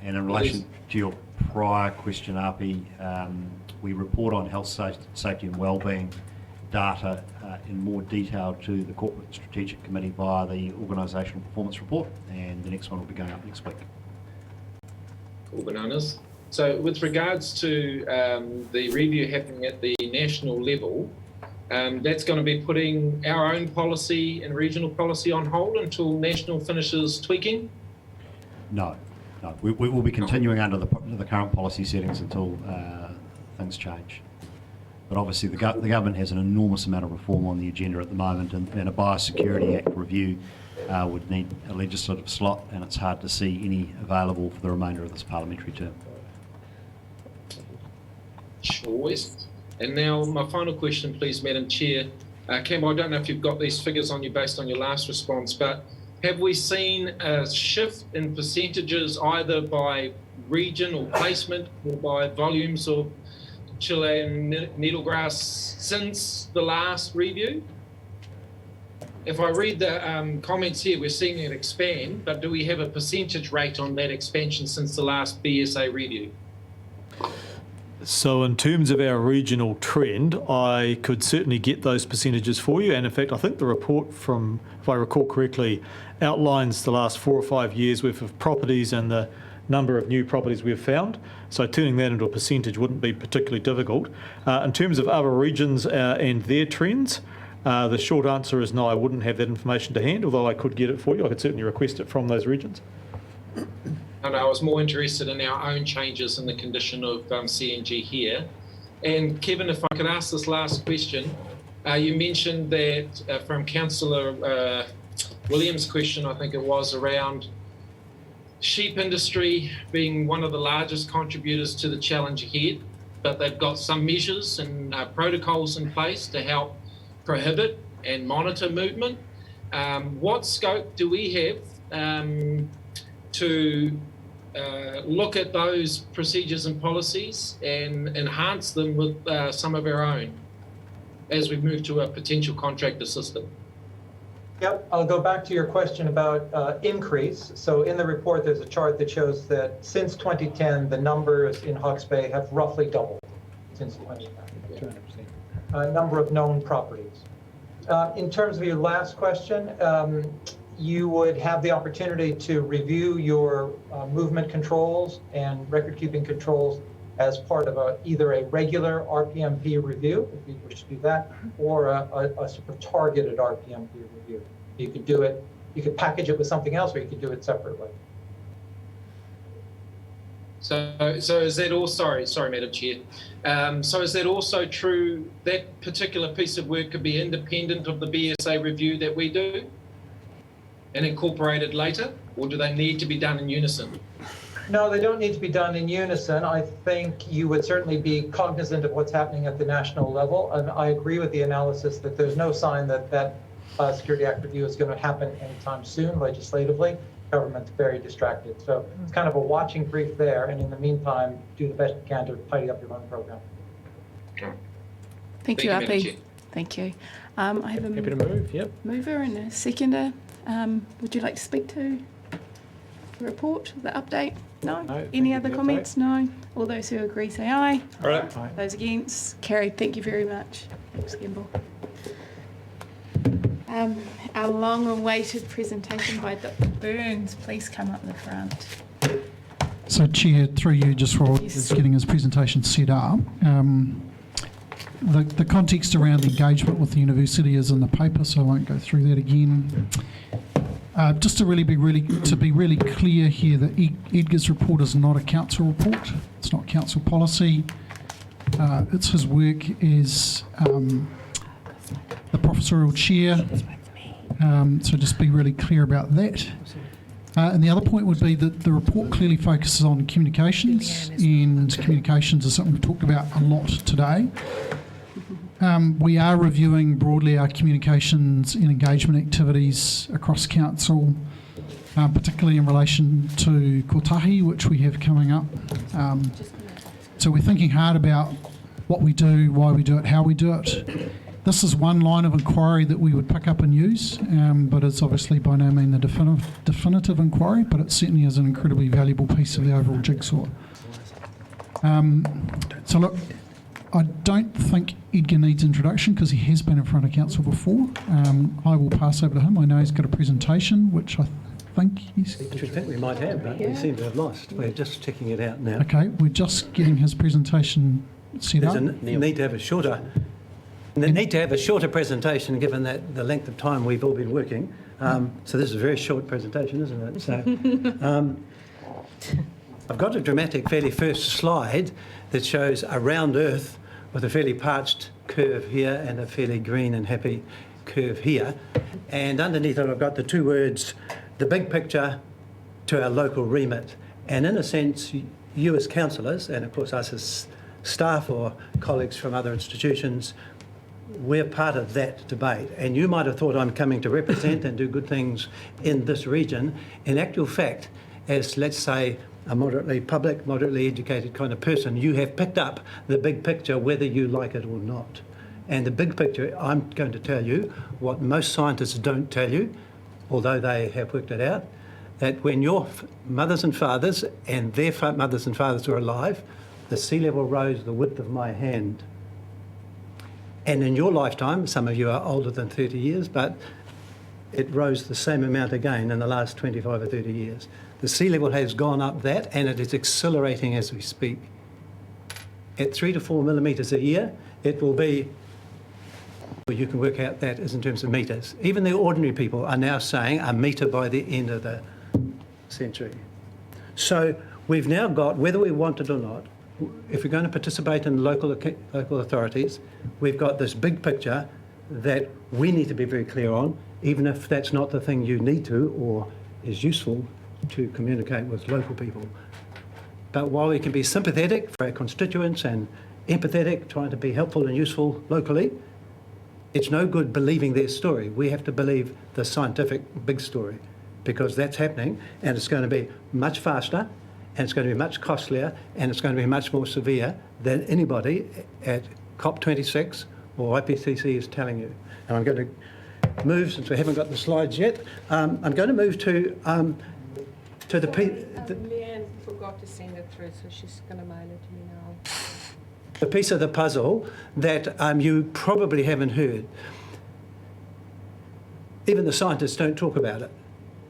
Speaker 12: And in relation to your prior question, RP, we report on health, safety and wellbeing data in more detail to the Corporate Strategic Committee via the Organisational Performance Report, and the next one will be going up next week.
Speaker 10: Cool bananas. So with regards to the review happening at the national level, that's going to be putting our own policy and regional policy on hold until national finishes tweaking?
Speaker 12: No. We will be continuing under the current policy settings until things change. But obviously the government has an enormous amount of reform on the agenda at the moment, and a Biosecurity Act review would need a legislative slot, and it's hard to see any available for the remainder of this parliamentary term.
Speaker 10: Sure is. And now my final question, please, Madam Chair. Campbell, I don't know if you've got these figures on you based on your last response, but have we seen a shift in percentages either by region or placement or by volumes of Chilean needlegrass since the last review? If I read the comments here, we're seeing it expand, but do we have a percentage rate on that expansion since the last BSA review?
Speaker 2: So in terms of our regional trend, I could certainly get those percentages for you. And in fact, I think the report from, if I recall correctly, outlines the last 4 or 5 years worth of properties and the number of new properties we've found. So turning that into a percentage wouldn't be particularly difficult. In terms of other regions and their trends, the short answer is no, I wouldn't have that information to hand, although I could get it for you. I could certainly request it from those regions.
Speaker 10: And I was more interested in our own changes in the condition of CNG here. And Kevin, if I could ask this last question, you mentioned that from Councillor Williams' question, I think it was, around sheep industry being one of the largest contributors to the challenge ahead, but they've got some measures and protocols in place to help prohibit and monitor movement. What scope do we have to look at those procedures and policies and enhance them with some of our own as we move to a potential contractor system?
Speaker 3: Yep, I'll go back to your question about increase. So in the report, there's a chart that shows that since 2010, the numbers in Hawke's Bay have roughly doubled since 2010. 200%. Number of known properties. In terms of your last question, you would have the opportunity to review your movement controls and record-keeping controls as part of either a regular RPMP review, if you wish to do that, or a sort of targeted RPMP review. You could do it, you could package it with something else, or you could do it separately.
Speaker 10: So is that all, sorry, Madam Chair. So is that also true, that particular piece of work could be independent of the BSA review that we do and incorporated later, or do they need to be done in unison?
Speaker 3: No, they don't need to be done in unison. I think you would certainly be cognizant of what's happening at the national level, and I agree with the analysis that there's no sign that that Security Act review is going to happen anytime soon legislatively. Government's very distracted. So it's kind of a watching brief there, and in the meantime, do the best you can to tidy up your own program.
Speaker 1: Thank you, RP. Thank you. I have a
Speaker 7: Happy to move, yep.
Speaker 1: mover and a seconder. Would you like to speak to report, the update? No?
Speaker 7: No, thank
Speaker 1: Any
Speaker 7: you
Speaker 1: other
Speaker 7: for the
Speaker 1: comments? No? All those who agree say aye.
Speaker 2: All right.
Speaker 1: Those against? Carried. Thank you very much. Thanks, Campbell. Our long-awaited presentation by Dr. Burns. Please come up the front.
Speaker 9: So, Chair, through you, just while
Speaker 1: Yes.
Speaker 9: he's getting his presentation set up, the context around the engagement with the university is in the paper, so I won't go through that again. Just to be really clear here, that Edgar's report is not a council report. It's not council policy. It's his work as the professorial chair. So just be really clear about that. And the other point would be that the report clearly focuses on communications, and communications is something we've talked about a lot today. We are reviewing broadly our communications and engagement activities across council, particularly in relation to kotahi, which we have coming up. So we're thinking hard about what we do, why we do it, how we do it. This is one line of inquiry that we would pick up and use, but it's obviously by no means the definitive inquiry, but it certainly is an incredibly valuable piece of the overall jigsaw. So look, I don't think Edgar needs introduction because he has been in front of council before. I will pass over to him. I know he's got a presentation, which I think he's...
Speaker 13: Which we think we might have, but we seem to have lost. We're just checking it out now.
Speaker 9: Okay, we're just getting his presentation set
Speaker 13: There's
Speaker 9: up.
Speaker 13: a need to have a shorter... The need to have a shorter presentation, given that the length of time we've all been working. So this is a very short presentation, isn't it? So I've got a dramatic, fairly first slide that shows a round Earth with a fairly parched curve here and a fairly green and happy curve here. And underneath it, I've got the two words, the big picture to our local remit. And in a sense, you as councillors, and of course us as staff or colleagues from other institutions, we're part of that debate. And you might have thought I'm coming to represent and do good things in this region. In actual fact, as let's say a moderately public, moderately educated kind of person, you have picked up the big picture whether you like it or not. And the big picture, I'm going to tell you what most scientists don't tell you, although they have worked it out, that when your mothers and fathers and their mothers and fathers were alive, the sea level rose the width of my hand. And in your lifetime, some of you are older than 30 years, but it rose the same amount again in the last 25 or 30 years. The sea level has gone up that, and it is accelerating as we speak. At 3 to 4 millimetres a year, it will be, well, you can work out that as in terms of metres. Even the ordinary people are now saying a metre by the end of the century. So we've now got, whether we want it or not, if we're going to participate in local authorities, we've got this big picture that we need to be very clear on, even if that's not the thing you need to or is useful to communicate with local people. But while we can be sympathetic for our constituents and empathetic, trying to be helpful and useful locally, it's no good believing their story. We have to believe the scientific big story, because that's happening, and it's going to be much faster, and it's going to be much costlier, and it's going to be much more severe than anybody at COP26 or IPCC is telling you. And I'm going to move, since we haven't got the slides yet, I'm going to move to the...
Speaker 14: Leanne forgot to send it through, so she's going to mail it to me now.
Speaker 13: The piece of the puzzle that you probably haven't heard. Even the scientists don't talk about it.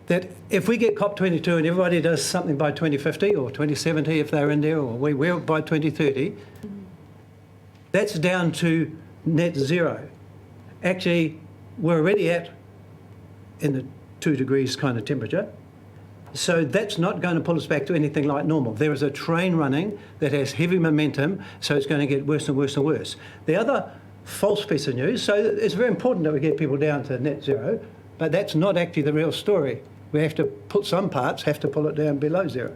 Speaker 13: That if we get COP22 and everybody does something by 2050 or 2070 if they're in there, or we're by 2030, that's down to net zero. Actually, we're already in the 2 degrees kind of temperature. So that's not going to pull us back to anything like normal. There is a train running that has heavy momentum, so it's going to get worse and worse and worse. The other false piece of news, so it's very important that we get people down to net zero, but that's not actually the real story. We have to put some parts, have to pull it down below zero.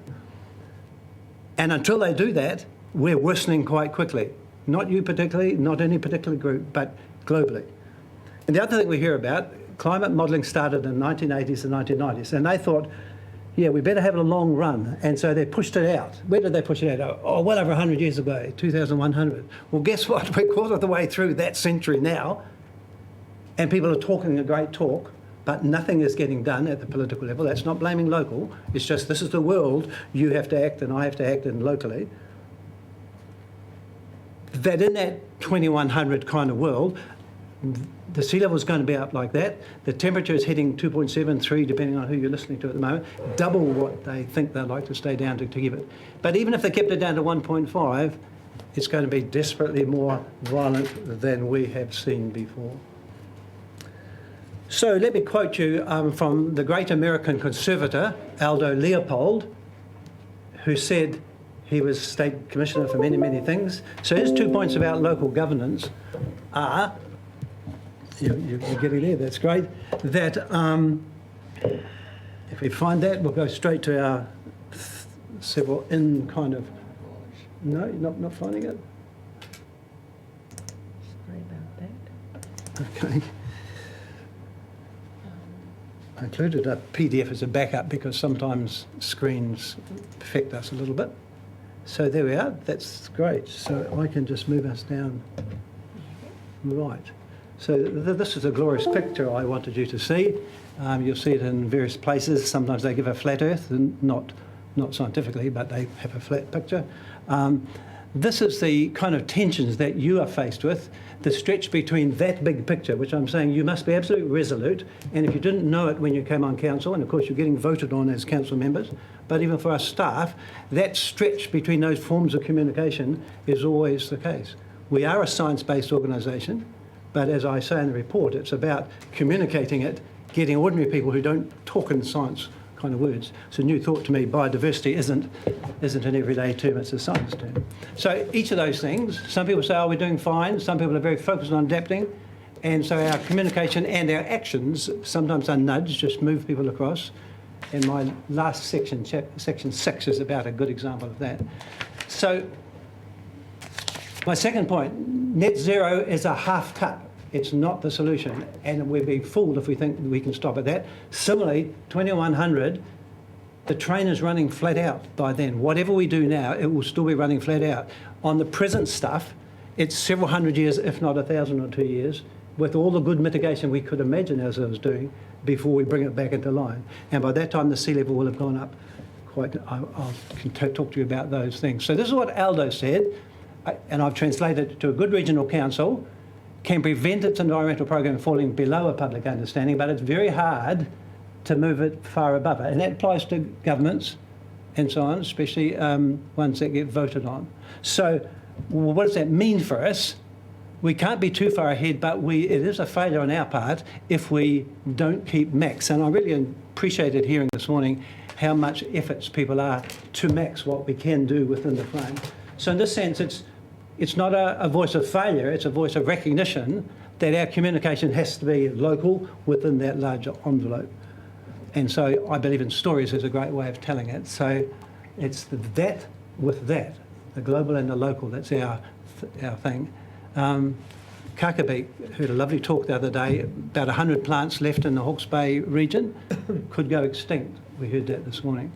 Speaker 13: And until they do that, we're worsening quite quickly. Not you particularly, not any particular group, but globally. And the other thing we hear about, climate modelling started in the 1980s and 1990s, and they thought, yeah, we better have a long run. And so they pushed it out. Where did they push it out? Oh, well over 100 years ago, 2100. Well, guess what? We're quarter of the way through that century now, and people are talking a great talk but nothing is getting done at the political level. That's not blaming local. It's just this is the world. You have to act and I have to act in locally. That in that 2100 kind of world, the sea level is going to be up like that. The temperature is hitting 2.73, depending on who you're listening to at the moment, double what they think they'd like to stay down to keep it. But even if they kept it down to 1.5, it's going to be desperately more violent than we have seen before. So let me quote you from the great American conservator, Aldo Leopold, who said he was state commissioner for many, many things. So his 2 points about local governance are, you're getting there, that's great, that if we find that, we'll go straight to our several in kind of, no, you're not finding it?
Speaker 14: Sorry about that.
Speaker 13: Okay. I included a PDF as a backup because sometimes screens affect us a little bit. So there we are, that's great. So I can just move us down. Right. So this is a glorious picture I wanted you to see. You'll see it in various places. Sometimes they give a flat earth, and not scientifically, but they have a flat picture. This is the kind of tensions that you are faced with, the stretch between that big picture, which I'm saying you must be absolutely resolute, and if you didn't know it when you came on council, and of course you're getting voted on as council members, but even for our staff, that stretch between those forms of communication is always the case. We are a science-based organisation, but as I say in the report, it's about communicating it, getting ordinary people who don't talk in science kind of words. So new thought to me, biodiversity isn't an everyday term, it's a science term. So each of those things, some people say, oh, we're doing fine, some people are very focused on adapting, and so our communication and our actions sometimes are nudged, just move people across. And my last section, section 6, is about a good example of that. So my second point, net zero is a half cup. It's not the solution, and we'd be fooled if we think we can stop at that. Similarly, 2100, the train is running flat out by then. Whatever we do now, it will still be running flat out. On the present stuff, it's several hundred years, if not 1,000 or 2 years, with all the good mitigation we could imagine ourselves doing before we bring it back into line. And by that time, the sea level will have gone up quite. I'll talk to you about those things. So this is what Aldo said, and I've translated it to a good regional council, can prevent its environmental program falling below a public understanding, but it's very hard to move it far above it. And that applies to governments and so on, especially ones that get voted on. So what does that mean for us? We can't be too far ahead, but it is a failure on our part if we don't keep max. And I really appreciated hearing this morning how much efforts people are to max what we can do within the frame. So in this sense, it's not a voice of failure, it's a voice of recognition that our communication has to be local within that larger envelope. And so I believe in stories is a great way of telling it. So it's that with that, the global and the local, that's our thing. Kakabee heard a lovely talk the other day, about 100 plants left in the Hawke's Bay region could go extinct. We heard that this morning.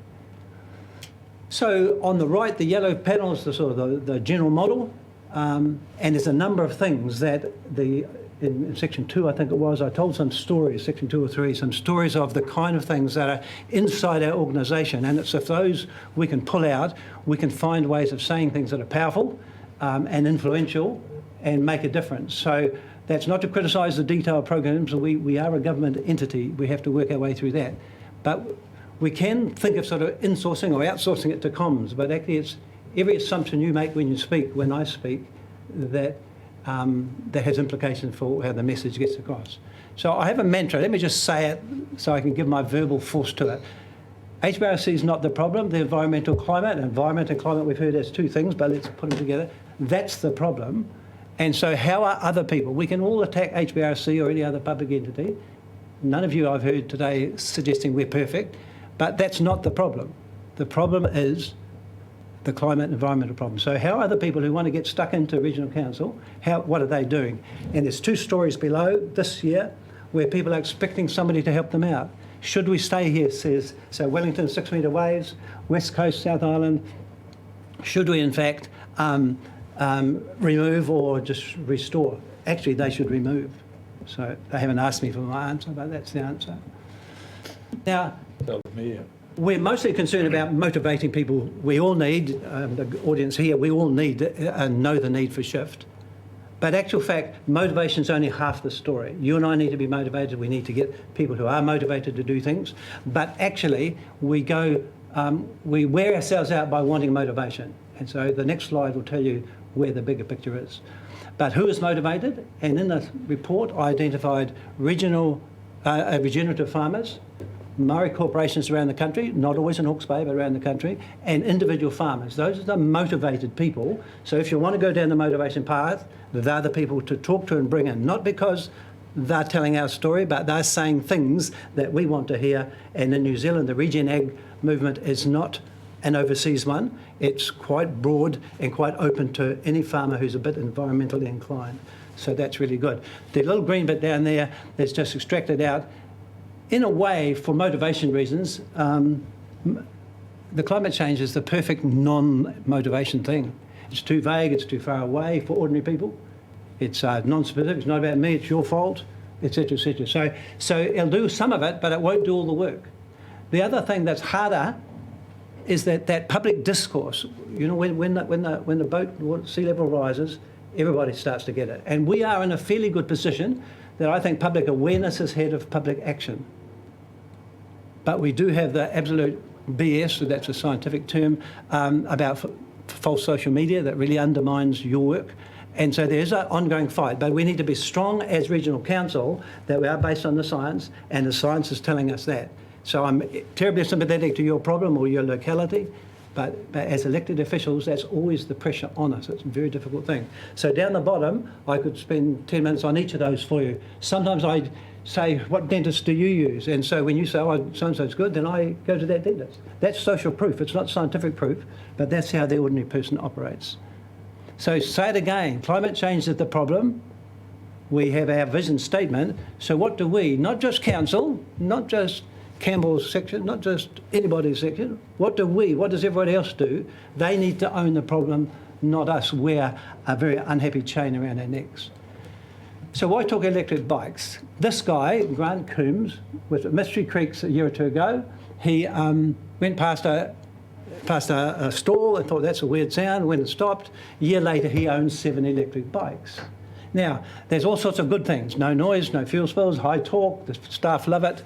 Speaker 13: So on the right, the yellow panel is the sort of the general model. And there's a number of things that in section 2, I think it was, I told some stories, section 2 or 3, some stories of the kind of things that are inside our organisation. And it's if those we can pull out, we can find ways of saying things that are powerful and influential and make a difference. So that's not to criticise the detailed programs. We are a government entity. We have to work our way through that. But we can think of sort of insourcing or outsourcing it to comms, but actually it's every assumption you make when you speak, when I speak, that has implications for how the message gets across. So I have a mantra. Let me just say it so I can give my verbal force to it. HBRC is not the problem. The environment and climate we've heard as two things, but let's put them together. That's the problem. And so how are other people? We can all attack HBRC or any other public entity. None of you I've heard today suggesting we're perfect, but that's not the problem. The problem is the climate and environmental problem. So how are the people who want to get stuck into regional council, what are they doing? And there's 2 stories below this year where people are expecting somebody to help them out. Should we stay here, says, so Wellington 6 metre waves, West Coast, South Island, should we in fact remove or just restore? Actually, they should remove. So they haven't asked me for my answer, but that's the answer. Now,
Speaker 4: Tell the mayor.
Speaker 13: we're mostly concerned about motivating people. We all need, the audience here, we all need and know the need for shift. But actual fact, motivation is only half the story. You and I need to be motivated. We need to get people who are motivated to do things. But actually, we wear ourselves out by wanting motivation. And so the next slide will tell you where the bigger picture is. But who is motivated? And in the report, I identified regenerative farmers, Maori corporations around the country, not always in Hawke's Bay, but around the country, and individual farmers. Those are the motivated people. So if you want to go down the motivation path, they're the people to talk to and bring in, not because they're telling our story, but they're saying things that we want to hear. And in New Zealand, the Regen Ag movement is not an overseas one. It's quite broad and quite open to any farmer who's a bit environmentally inclined. So that's really good. The little green bit down there is just extracted out. In a way, for motivation reasons, the climate change is the perfect non-motivation thing. It's too vague, it's too far away for ordinary people. It's non-specific, it's not about me, it's your fault, etc., etc. So it'll do some of it, but it won't do all the work. The other thing that's harder is that public discourse. You know, when the boat sea level rises, everybody starts to get it. And we are in a fairly good position that I think public awareness is ahead of public action. But we do have the absolute BS, so that's a scientific term, about false social media that really undermines your work. And so there's an ongoing fight, but we need to be strong as regional council that we are based on the science, and the science is telling us that. So I'm terribly sympathetic to your problem or your locality, but as elected officials, that's always the pressure on us. It's a very difficult thing. So down the bottom, I could spend 10 minutes on each of those for you. Sometimes I say, what dentist do you use? And so when you say, oh, so-and-so's good, then I go to that dentist. That's social proof. It's not scientific proof, but that's how the ordinary person operates. So say it again, climate change is the problem. We have our vision statement. So what do we, not just council, not just Campbell's section, not just anybody's section, what does everybody else do? They need to own the problem, not us wear a very unhappy chain around our necks. So why talk electric bikes? This guy, Grant Coombs, was at Mystery Creeks a year or two ago. He went past a stall and thought that's a weird sound, went and stopped. A year later, he owns 7 electric bikes. Now, there's all sorts of good things. No noise, no fuel spills, high torque, the staff love it.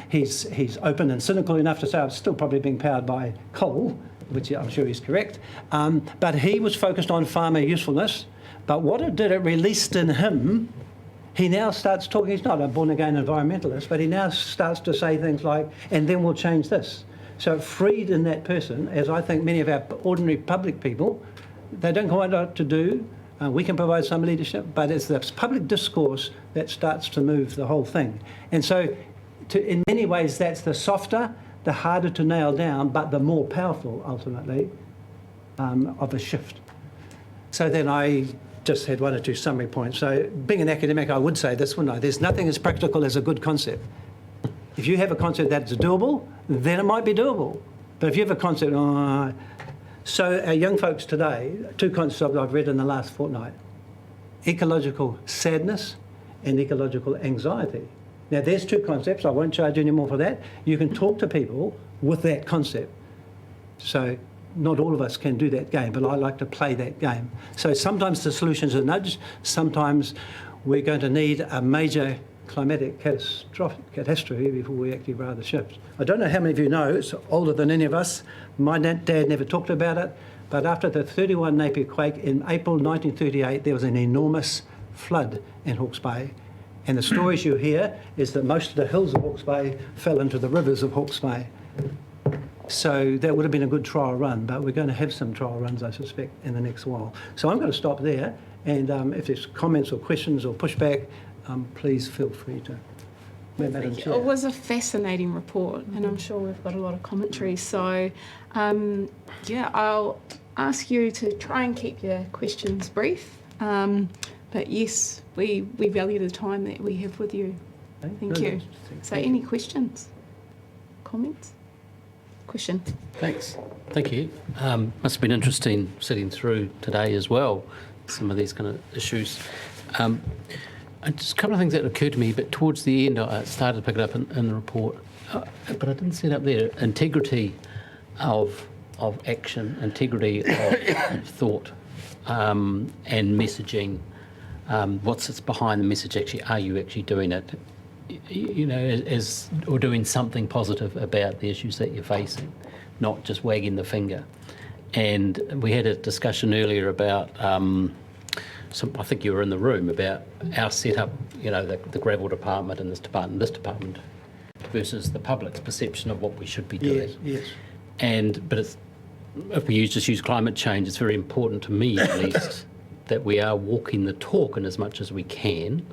Speaker 13: He's open and cynical enough to say it's still probably being powered by coal, which I'm sure he's correct. But he was focused on farmer usefulness. But what it did, it released in him, he now starts talking, he's not a born-again environmentalist, but he now starts to say things like, and then we'll change this. So it freed in that person, as I think many of our ordinary public people, they don't quite know what to do. We can provide some leadership, but it's the public discourse that starts to move the whole thing. And so in many ways, that's the softer, the harder to nail down, but the more powerful, ultimately, of a shift. So then I just had 1 or 2 summary points. So being an academic, I would say this, wouldn't I? There's nothing as practical as a good concept. If you have a concept that's doable, then it might be doable. But if you have a concept, so our young folks today, 2 concepts I've read in the last fortnight: ecological sadness and ecological anxiety. Now there's 2 concepts, I won't charge any more for that. You can talk to people with that concept. So not all of us can do that game, but I like to play that game. So sometimes the solution's a nudge, sometimes we're going to need a major climatic catastrophe before we actually rather shift. I don't know how many of you know, it's older than any of us. My dad never talked about it, but after the 31 Napier quake in April 1938, there was an enormous flood in Hawke's Bay. And the stories you hear is that most of the hills of Hawke's Bay fell into the rivers of Hawke's Bay. So that would have been a good trial run, but we're going to have some trial runs, I suspect, in the next while. So I'm going to stop there, and if there's comments or questions or pushback, please feel free to. Madam Chair.
Speaker 1: It was a fascinating report, and I'm sure we've got a lot of commentary. So, yeah, I'll ask you to try and keep your questions brief. But yes, we value the time that we have with you. Thank you. So any questions? Comments? Question.
Speaker 5: Thanks. Thank you. Must have been interesting sitting through today as well, some of these kind of issues. just a couple of things that occurred to me, but towards the end I started to pick it up in the report, but I didn't see it up there. Integrity of action, integrity of thought, and messaging. What's behind the message? Actually, are you actually doing it? You know, or doing something positive about the issues that you're facing, not just wagging the finger. And we had a discussion earlier about, I think you were in the room, about our setup, you know, the gravel department and this department versus the public's perception of what we should be doing.
Speaker 13: Yes.
Speaker 5: But if we just use climate change, it's very important to me, at least, that we are walking the talk in as much as we can,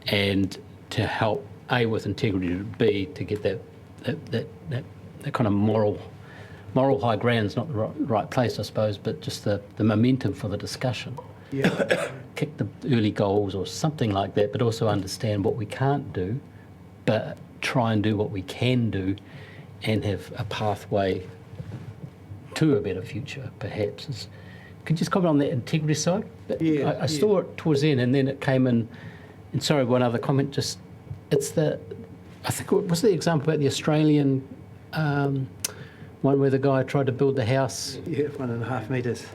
Speaker 5: and to help A, with integrity, B, to get that kind of moral high ground is not the right place, I suppose, but just the momentum for the discussion.
Speaker 13: Yeah.
Speaker 5: Kick the early goals or something like that, but also understand what we can't do, but try and do what we can do, and have a pathway to a better future, perhaps. Could you just comment on the integrity side? I saw it towards the end, and then it came in. And sorry, one other comment. Just I think it was the example about the Australian one where the guy tried to build the house.
Speaker 13: Yeah, 1.5 metres.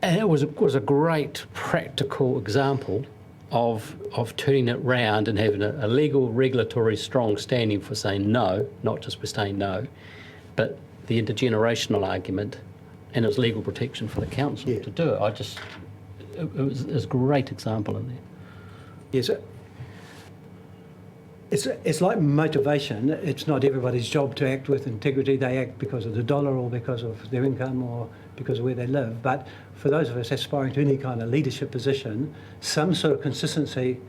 Speaker 5: And it was a great practical example of turning it round and having a legal, regulatory, strong standing for saying no, not just for saying no, but the intergenerational argument, and it was legal protection for the council to do it. It was a great example in there.
Speaker 13: Yes. It's like motivation. It's not everybody's job to act with integrity. They act because of the dollar or because of their income or because of where they live. But for those of us aspiring to any kind of leadership position, some sort of consistency.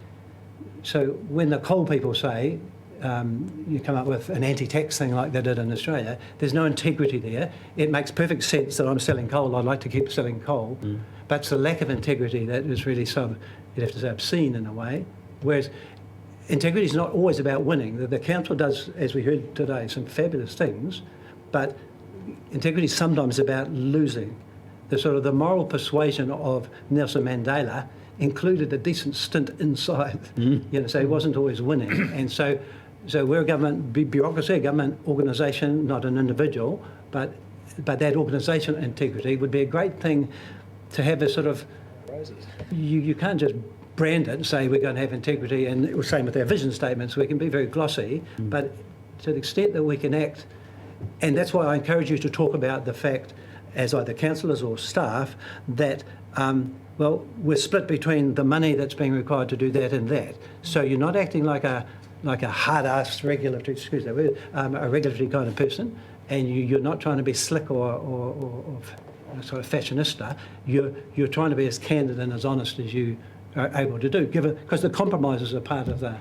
Speaker 13: So when the coal people say, you come up with an anti-tax thing like they did in Australia, there's no integrity there. It makes perfect sense that I'm selling coal. I'd like to keep selling coal. But it's the lack of integrity that is really you'd have to say, obscene in a way. Whereas integrity is not always about winning. The council does, as we heard today, some fabulous things, but integrity is sometimes about losing. The moral persuasion of Nelson Mandela included a decent stint inside, so he wasn't always winning. And so we're a government bureaucracy, a government organisation, not an individual, but that organisation integrity would be a great thing to have a sort of, you can't just brand it and say we're going to have integrity, and the same with our vision statements. We can be very glossy, but to the extent that we can act, and that's why I encourage you to talk about the fact, as either councillors or staff, that we're split between the money that's being required to do that and that. So you're not acting like a hard-ass regulatory, excuse that word, a regulatory kind of person, and you're not trying to be slick or sort of fashionista. You're trying to be as candid and as honest as you are able to do, because the compromises are part of the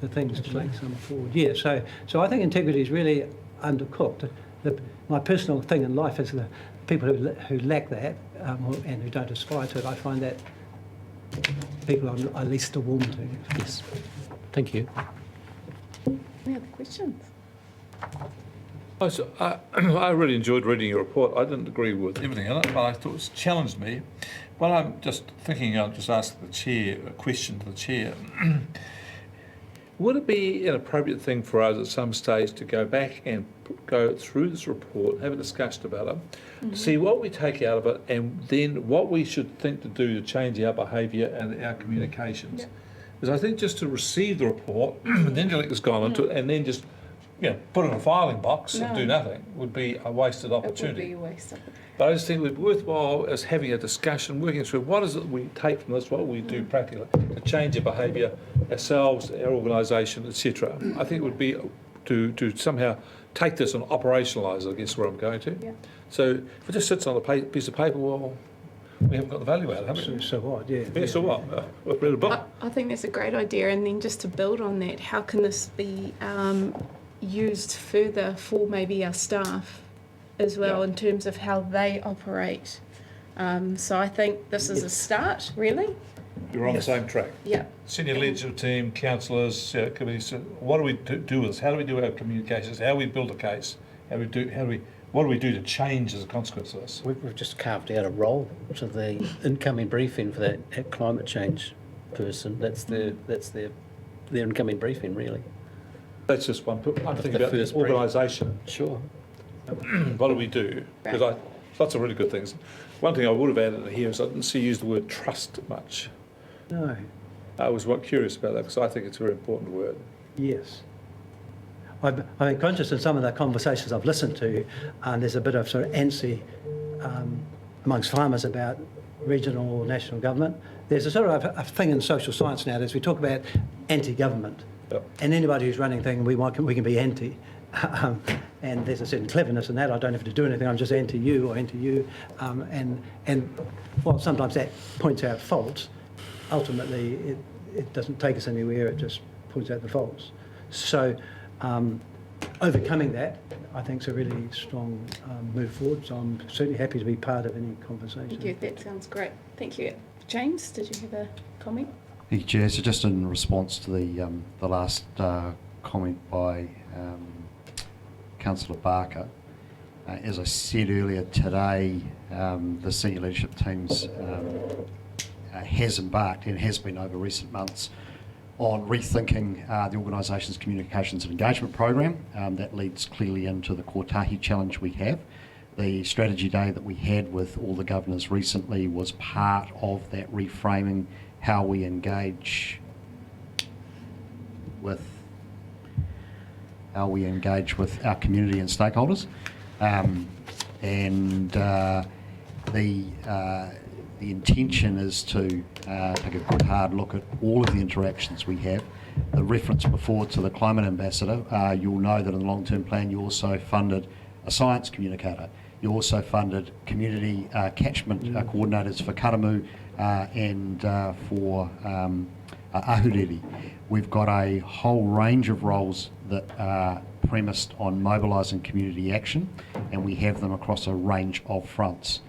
Speaker 13: things to take some forward. Yeah, so I think integrity is really undercooked. My personal thing in life is the people who lack that and who don't aspire to it. I find that people are least to warm to.
Speaker 5: Yes. Thank you.
Speaker 1: Any other questions?
Speaker 4: I really enjoyed reading your report. I didn't agree with everything in it, but I thought it challenged me. Well, I'm just thinking, I'll just ask the chair a question to the chair. Would it be an appropriate thing for us at some stage to go back and go through this report, have a discussion about it, see what we take out of it, and then what we should think to do to change our behaviour and our communications? Because I think just to receive the report and then to let this go into it and then just put it in a filing box and do nothing would be a wasted opportunity.
Speaker 1: It would be a waste of it.
Speaker 4: But I just think it would be worthwhile as having a discussion, working through what is it we take from this, what we do practically to change our behaviour, ourselves, our organisation, etc. I think it would be to somehow take this and operationalise it, I guess, where I'm going to.
Speaker 1: Yeah.
Speaker 4: So if it just sits on a piece of paper, well, we haven't got the value out of it, have we?
Speaker 13: So what? Yeah.
Speaker 4: So what? We've read a book.
Speaker 1: I think that's a great idea, and then just to build on that, how can this be used further for maybe our staff as well, in terms of how they operate? So I think this is a start, really.
Speaker 4: You're on the same track.
Speaker 1: Yeah.
Speaker 4: Senior leadership team, councillors, committees. What do we do with this? How do we do our communications? How do we build a case? What do we do to change as a consequence of this?
Speaker 5: We've just carved out a role to the incoming briefing for that climate change person. That's their incoming briefing, really.
Speaker 4: That's just one. I'm thinking
Speaker 5: The
Speaker 4: about the
Speaker 5: first brief.
Speaker 4: organisation.
Speaker 5: Sure.
Speaker 4: What do we do? Because lots of really good things. One thing I would have added here is I didn't see you use the word trust much.
Speaker 13: No.
Speaker 4: I was curious about that because I think it's a very important word.
Speaker 13: Yes. I've been conscious in some of the conversations I've listened to, and there's a bit of sort of antsy amongst farmers about regional or national government. There's a sort of a thing in social science nowadays. We talk about anti-government, and anybody who's running things we can be anti. And there's a certain cleverness in that. I don't have to do anything. I'm just anti-you or anti-you. And while sometimes that points out faults, ultimately it doesn't take us anywhere. It just points out the faults. So overcoming that, I think, is a really strong move forward. So I'm certainly happy to be part of any conversation.
Speaker 1: Thank you. That sounds great. Thank you. James, did you have a comment?
Speaker 12: Thank you, Chair. So just in response to the last comment by Councillor Barker, as I said earlier today, the senior leadership teams has embarked and has been over recent months on rethinking the organisation's communications and engagement program. That leads clearly into the Kotahi challenge we have. The strategy day that we had with all the governors recently was part of that reframing how we engage with our community and stakeholders, the intention is to take a good hard look at all of the interactions we have. The reference before to the climate ambassador, you'll know that in the long-term plan you also funded a science communicator. You also funded community catchment coordinators for Karamu and for Ahuriri. We've got a whole range of roles that are premised on mobilising community action, and we have them across a range of fronts.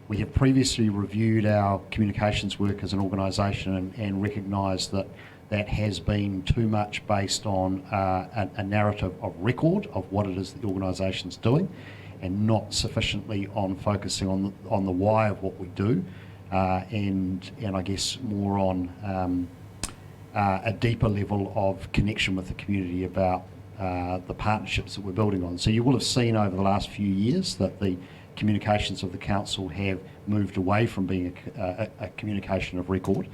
Speaker 12: We have previously reviewed our communications work as an organisation and recognised that that has been too much based on a narrative of record of what it is that the organisation's doing, and not sufficiently on focusing on the why of what we do, and I guess more on a deeper level of connection with the community about the partnerships that we're building on. So you will have seen over the last few years that the communications of the council have moved away from being a communication of record,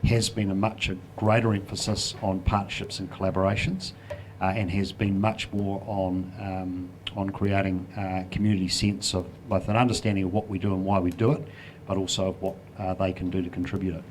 Speaker 12: has been a much greater emphasis on partnerships and collaborations, and has been much more on creating a community sense of both an understanding of what we do and why we do it, but also of what they can do to contribute it.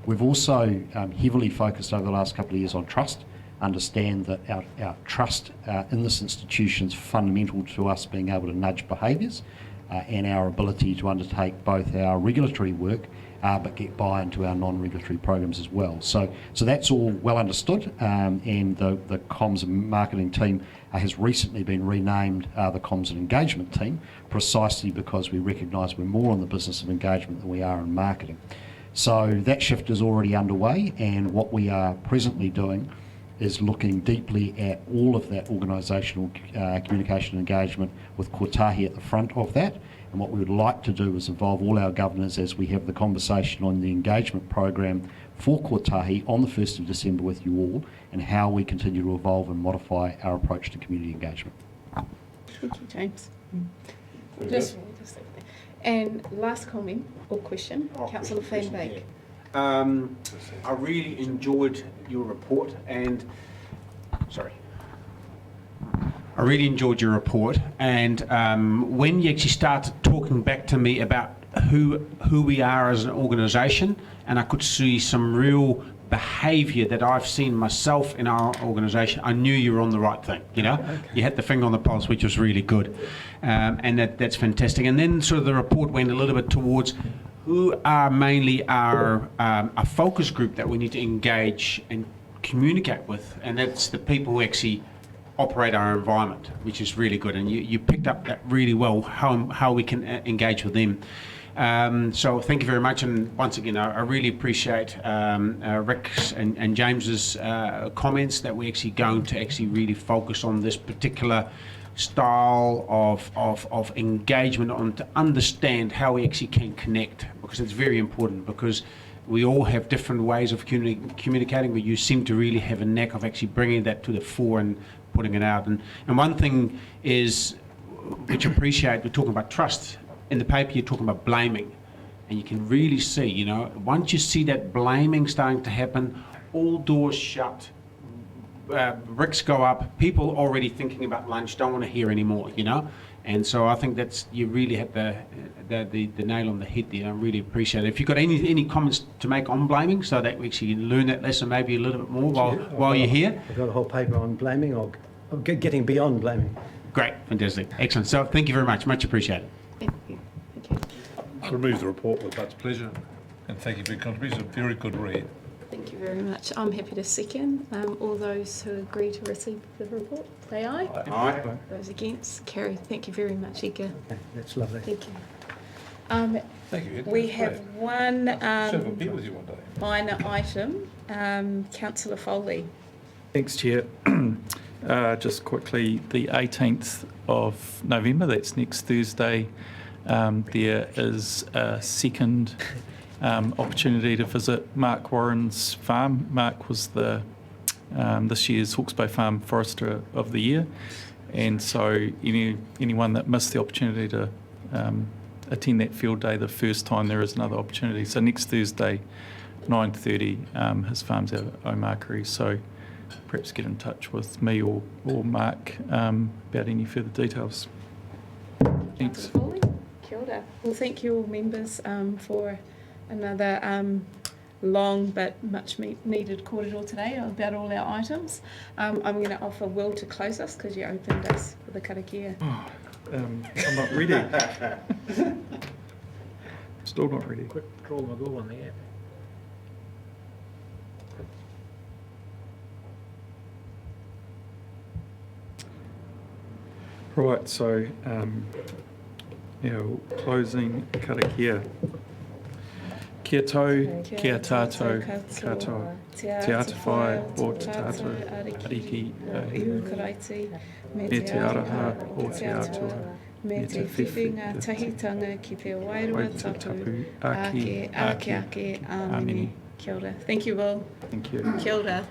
Speaker 12: We've also heavily focused over the last couple of years on trust, understand that our trust in this institution is fundamental to us being able to nudge behaviours and our ability to undertake both our regulatory work but get buy-in to our non-regulatory programs as well. So that's all well understood, and the comms and marketing team has recently been renamed the comms and engagement team, precisely because we recognise we're more on the business of engagement than we are in marketing. So that shift is already underway, and what we are presently doing is looking deeply at all of that organisational communication and engagement with Kotahi at the front of that. And what we would like to do is involve all our governors as we have the conversation on the engagement program for Kotahi on the 1st of December with you all, and how we continue to evolve and modify our approach to community engagement.
Speaker 1: Thank you, James. And last comment or question, Councillor Feinbeek.
Speaker 8: I really enjoyed your report, and when you actually started talking back to me about who we are as an organisation, and I could see some real behaviour that I've seen myself in our organisation, I knew you were on the right thing. You know, okay. You had the finger on the pulse, which was really good, and that's fantastic. And then sort of the report went a little bit towards who are mainly our focus group that we need to engage and communicate with, and that's the people who actually operate our environment, which is really good. And you picked up that really well, how we can engage with them. So thank you very much, and once again I really appreciate Rick's and James's comments that we're actually going to actually really focus on this particular style of engagement, on to understand how we actually can connect, because it's very important, because we all have different ways of communicating, but you seem to really have a knack of actually bringing that to the fore and putting it out. And one thing is, which I appreciate, we're talking about trust. In the paper, you're talking about blaming. And you can really see, you know, once you see that blaming starting to happen, all doors shut, bricks go up, people already thinking about lunch, don't want to hear anymore, you know. And so I think that's, you really hit the nail on the head there. I really appreciate it. If you've got any comments to make on blaming, so that we actually learn that lesson maybe a little bit more while you're here.
Speaker 13: I've got a whole paper on blaming or getting beyond blaming.
Speaker 8: Great, fantastic, excellent. So thank you very much appreciated.
Speaker 1: Thank you. Okay.
Speaker 4: I'll remove the report with much pleasure, and thank you for your contribution. A very good read.
Speaker 1: Thank you very much. I'm happy to second. All those who agree to receive the report, say aye.
Speaker 8: Aye.
Speaker 1: Those against, carry. Thank you very much, Edgar.
Speaker 13: Okay, that's lovely.
Speaker 1: Thank you.
Speaker 4: Thank you, Edgar.
Speaker 1: We
Speaker 4: That's
Speaker 1: have
Speaker 4: great.
Speaker 1: one
Speaker 4: Have a beer with you one day.
Speaker 1: minor item. Councillor Foley.
Speaker 6: Thanks, Chair. Just quickly, the 18th of November, that's next Thursday, there is a second opportunity to visit Mark Warren's farm. Mark was the this year's Hawke's Bay Farm Forester of the Year, and so anyone that missed the opportunity to attend that field day the first time, there is another opportunity. So next Thursday, 9:30, his farm's out at Omarkeri, so perhaps get in touch with me or Mark about any further details. Thanks.
Speaker 1: Foley. Kia ora. Well, thank you all members for another long but much needed kōrero today about all our items. I'm going to offer Will to close us because you opened us for the karakia.
Speaker 6: I'm not ready. Still not ready.
Speaker 7: Quick draw my goal on the app.
Speaker 6: Right, so closing karakia. Kia tau, kia tātou, katoa, te atawhai o te tātou ariki
Speaker 1: ihu karaiti,
Speaker 6: me te araha o te atua,
Speaker 1: me te whiwhinga tahitanga ki te wairua tapu, ake, amini. Kia ora. Thank you, Will.
Speaker 6: Thank you.
Speaker 1: Kia ora.